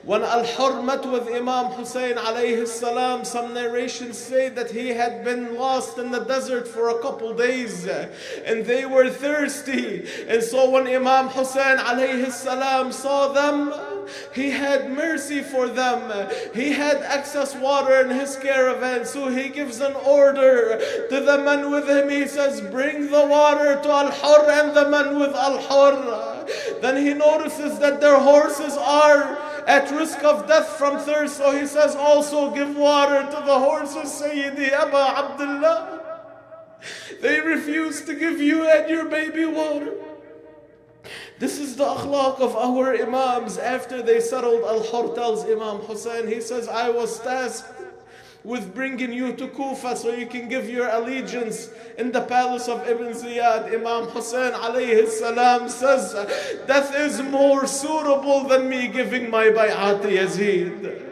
When Al-Hurr met with Imam Hussein alayhi salam, some narrations say that he had been lost in the desert for a couple days and they were thirsty. And so when Imam Hussein alayhi salam saw them, he had mercy for them. He had excess water in his caravan, so he gives an order to the men with him. He says, bring the water to Al-Hurr and the men with Al-Hurr. Then he notices that their horses are at risk of death from thirst, so he says, also give water to the horses, Sayyidi Aba Abdullah. They refuse to give you and your baby water. This is the akhlaq of our Imams. After they settled, Al-Hurr tells Imam Hussein, he says, I was tasked with bringing you to Kufa so you can give your allegiance in the palace of Ibn Ziyad. Imam Hussein alayhi salam says, death is more suitable than me giving my bay'at to Yazid.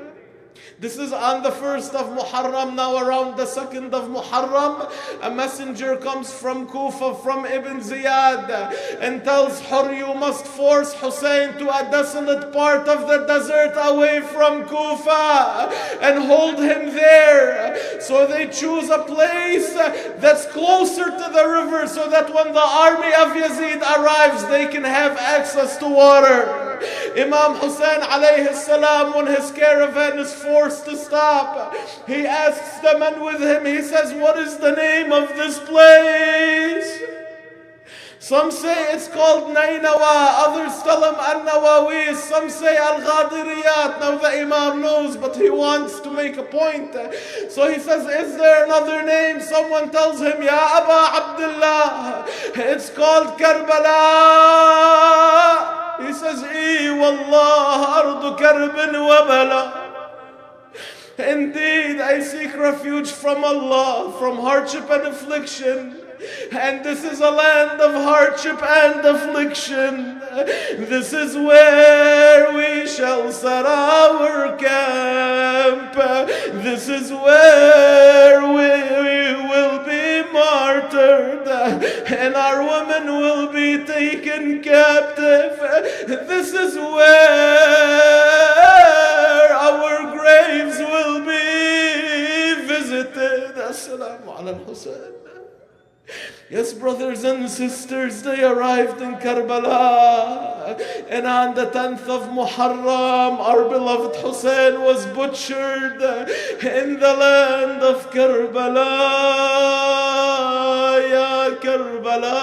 This is on the 1st of Muharram. Now around the 2nd of Muharram, a messenger comes from Kufa, from Ibn Ziyad, and tells Hurr, you must force Hussein to a desolate part of the desert away from Kufa and hold him there. So they choose a place that's closer to the river so that when the army of Yazid arrives, they can have access to water. Imam Hussein alayhi salam, when his caravan is forced to stop, he asks the men with him, he says, what is the name of this place? Some say it's called Nainawa, others tell him An-Nawawis, some say Al-Ghadiriyat. Now the Imam knows, but he wants to make a point. So he says, is there another name? Someone tells him, Ya Aba Abdullah, it's called Karbala. He says, wallah, ardu karbin wa bala. Indeed, I seek refuge from Allah, from hardship and affliction. And this is a land of hardship and affliction. This is where we shall set our camp. This is where we will be martyred, and our women will be taken captive. This is where our graves will be visited. Assalamu ala al-Husayn. Yes, brothers and sisters, they arrived in Karbala, and on the 10th of Muharram, our beloved Hussein was butchered in the land of Karbala. Ya Karbala,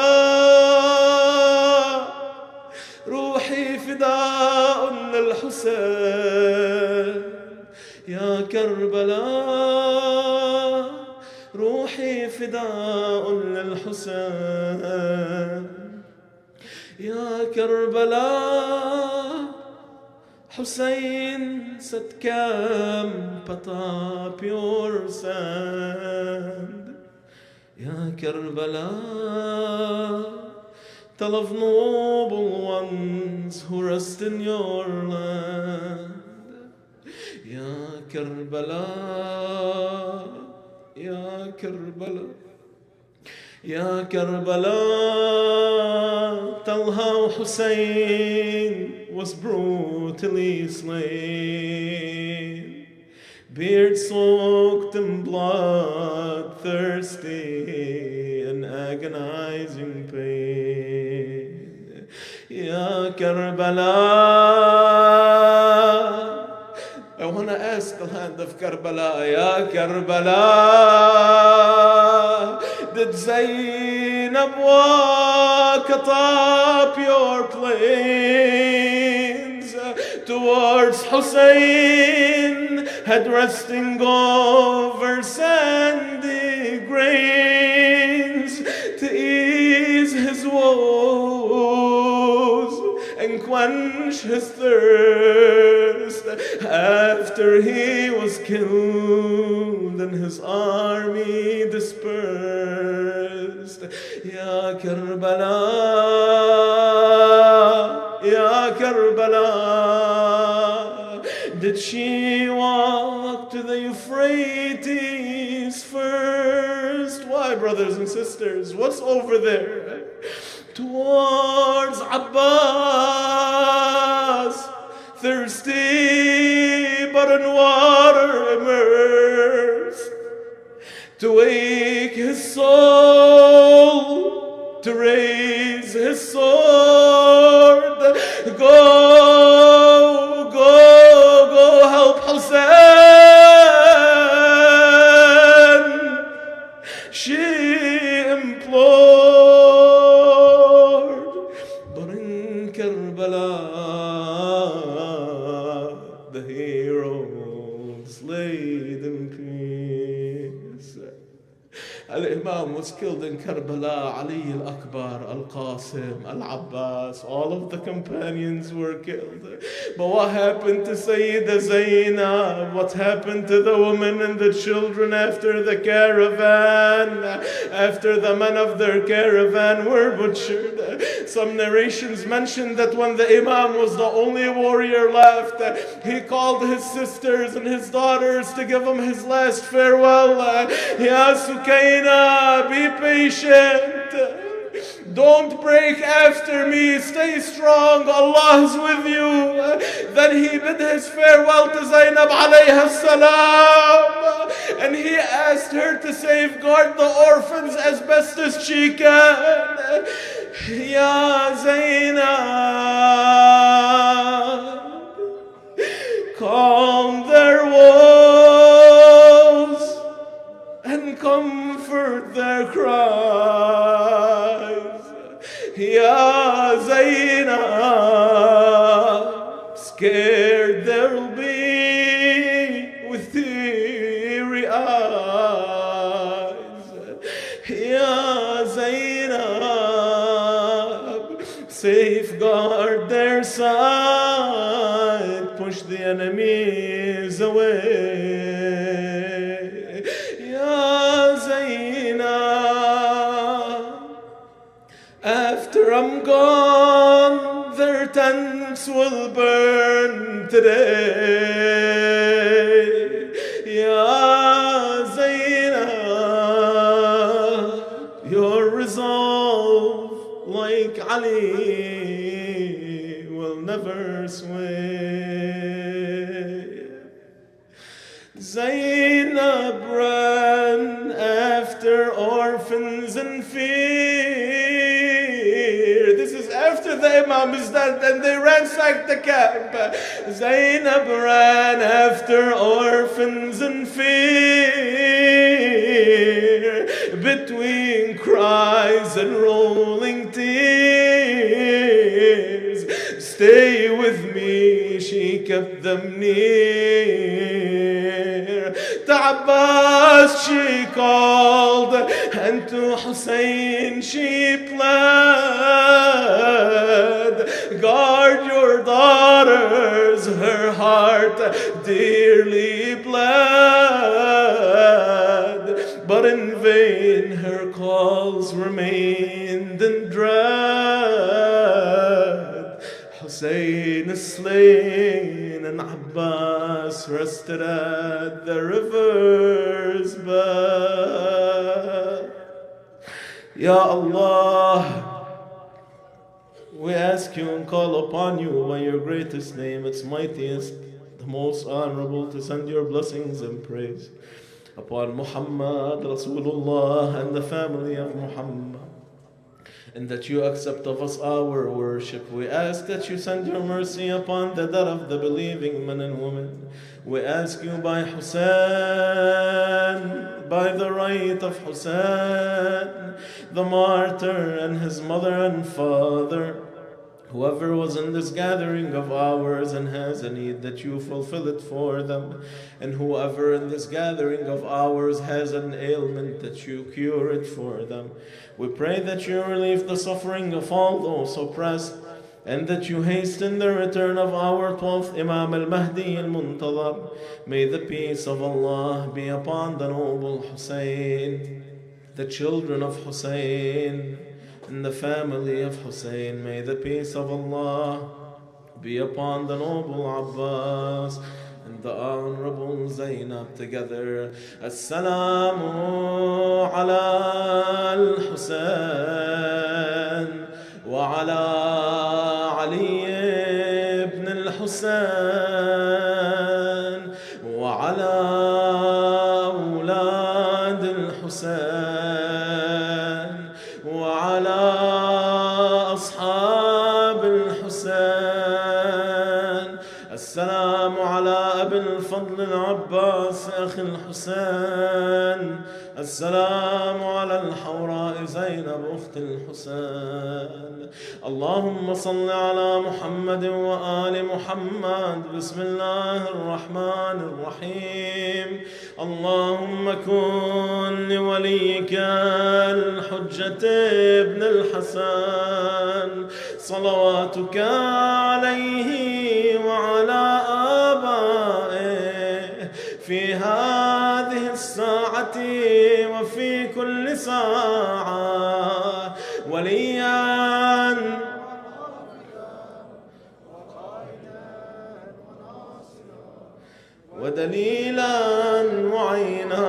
روحي فداء للحسين. يا كربلاء روحي فداء للحسين. يا كربلاء Hussein said, come, put up your sand. Ya Karbala, tell of noble ones who rest in your land. Ya Karbala, Ya Karbala, Ya Karbala, tell how Hussein was brutally slain, beard soaked in blood, thirsty and agonizing pain. Ya Karbala, I want to ask the land of Karbala, Ya Karbala, did Zainab walk atop your plains towards Hussein, head resting over sandy grains to ease his woes and quench his thirst after he was killed and his army dispersed? Ya Karbala, Ya Karbala, did she walk to the Euphrates first? Why, brothers and sisters, what's over there? Towards Abbas, thirsty but in water immersed, to wake his soul, to raise his sword. Go, go, go help Hassan, she implored. But in Karbala, the heroes laid in peace. Al-Imam was killed in Karbala, Ali al-Akbar, al-Qasim, al-Abbas, all of the companions were killed. But what happened to Sayyida Zainab? What happened to the women and the children after the caravan? After the men of their caravan were butchered. Some narrations mention that when the Imam was the only warrior left, he called his sisters and his daughters to give him his last farewell. Ya Sukaina, be patient. Don't break after me. Stay strong. Allah is with you. Then he bid his farewell to Zainab alayha salam. And he asked her to safeguard the orphans as best as she can. Ya Zainab, calm their woes and comfort their cries. Ya Zainab, scared they'll be with teary eyes. Ya Zainab, safeguard their sight, push the enemies away. Ya Zainab, after I'm gone, their tents will burn today. Ya Zainab, your resolve, like Ali, will never sway. Zainab ran after orphans in fear. This is after the Imam is dead and they ransacked the camp. Zainab ran after orphans in fear, between cries and rolling tears. Stay with me, she kept them near. To Abbas she called, and to Hussein she pled. Guard your daughters, hours her heart dearly bled, but in vain her calls remained in dread. Hussein is slain and Abbas rested at the river's bed. Ya Allah, we ask you and call upon you by your greatest name, its mightiest, the most honorable, to send your blessings and praise upon Muhammad Rasulullah and the family of Muhammad, and that you accept of us our worship. We ask that you send your mercy upon the dead of the believing men and women. We ask you by Hassan, by the right of Hassan, the martyr, and his mother and father, whoever was in this gathering of ours and has a need, that you fulfill it for them. And whoever in this gathering of ours has an ailment, that you cure it for them. We pray that you relieve the suffering of all those oppressed, and that you hasten the return of our 12th Imam al-Mahdi al-Muntadhar. May the peace of Allah be upon the noble Hussein, the children of Hussein, and the family of Hussein. May the peace of Allah be upon the noble Abbas and the honorable Zainab together. Assalamu ala al-Husayn wa ala Ali ibn al-Husayn wa ala awlad al-Husayn wa ala ashab al-Husayn. Assalamu ala Abi al-Fadl al-Abbas akhi al-Husayn. السلام على الحوراء زينب أخت الحسين. اللهم صل على محمد وآل محمد. بسم الله الرحمن الرحيم. اللهم كن لوليك الحجة ابن الحسن صلواتك عليه وعلى آبائه في هذه الساعة وفي كل ساعة وليا ودليلا معينا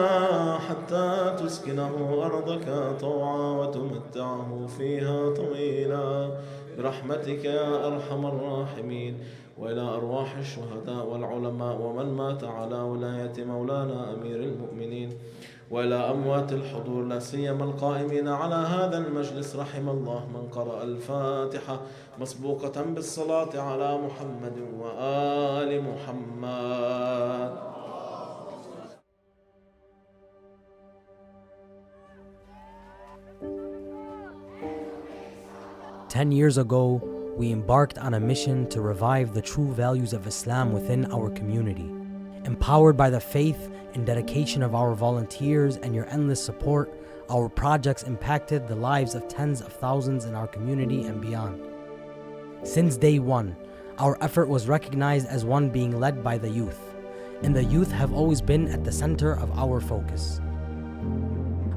حتى تسكنه أرضك طوعا وتمتعه فيها طويلا برحمتك يا أرحم الراحمين. وإلى أرواح الشهداء والعلماء ومن مات على ولاية مولانا أمير المؤمنين، وإلى أموات الحضور لا سيما القائمين على هذا المجلس، رحم الله من قرأ الفاتحة مسبوقة بالصلاة على محمد وآل محمد. 10 years ago, we embarked on a mission to revive the true values of Islam within our community. Empowered by the faith and dedication of our volunteers and your endless support, our projects impacted the lives of tens of thousands in our community and beyond. Since day one, our effort was recognized as one being led by the youth, and the youth have always been at the center of our focus.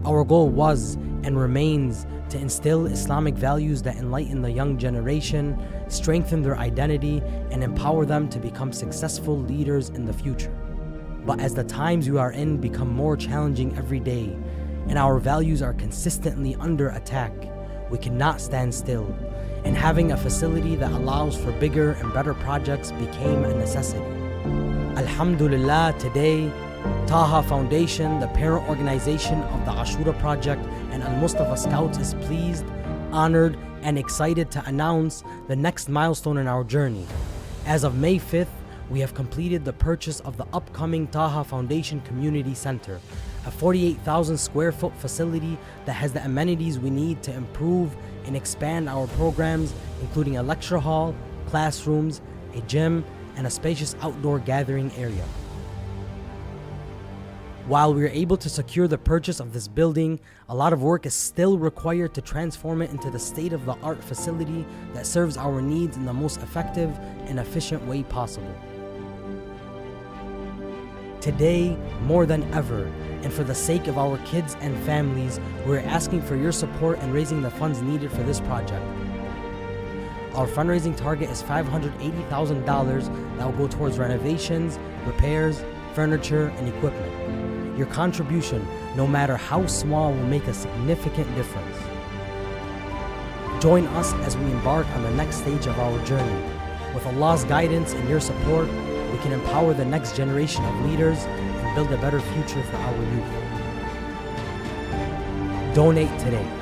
Our goal was and remains to instill Islamic values that enlighten the young generation, strengthen their identity, and empower them to become successful leaders in the future. But as the times we are in become more challenging every day, and our values are consistently under attack, we cannot stand still, and having a facility that allows for bigger and better projects became a necessity. Alhamdulillah, today, Taha Foundation, the parent organization of the Ashura project and Al-Mustafa Scouts, is pleased, honored, and excited to announce the next milestone in our journey. As of May 5th, we have completed the purchase of the upcoming Taha Foundation Community Center, a 48,000 square foot facility that has the amenities we need to improve and expand our programs, including a lecture hall, classrooms, a gym, and a spacious outdoor gathering area. While we are able to secure the purchase of this building, a lot of work is still required to transform it into the state-of-the-art facility that serves our needs in the most effective and efficient way possible. Today, more than ever, and for the sake of our kids and families, we're asking for your support in raising the funds needed for this project. Our fundraising target is $580,000 that will go towards renovations, repairs, furniture, and equipment. Your contribution, no matter how small, will make a significant difference. Join us as we embark on the next stage of our journey. With Allah's guidance and your support, we can empower the next generation of leaders and build a better future for our youth. Donate today.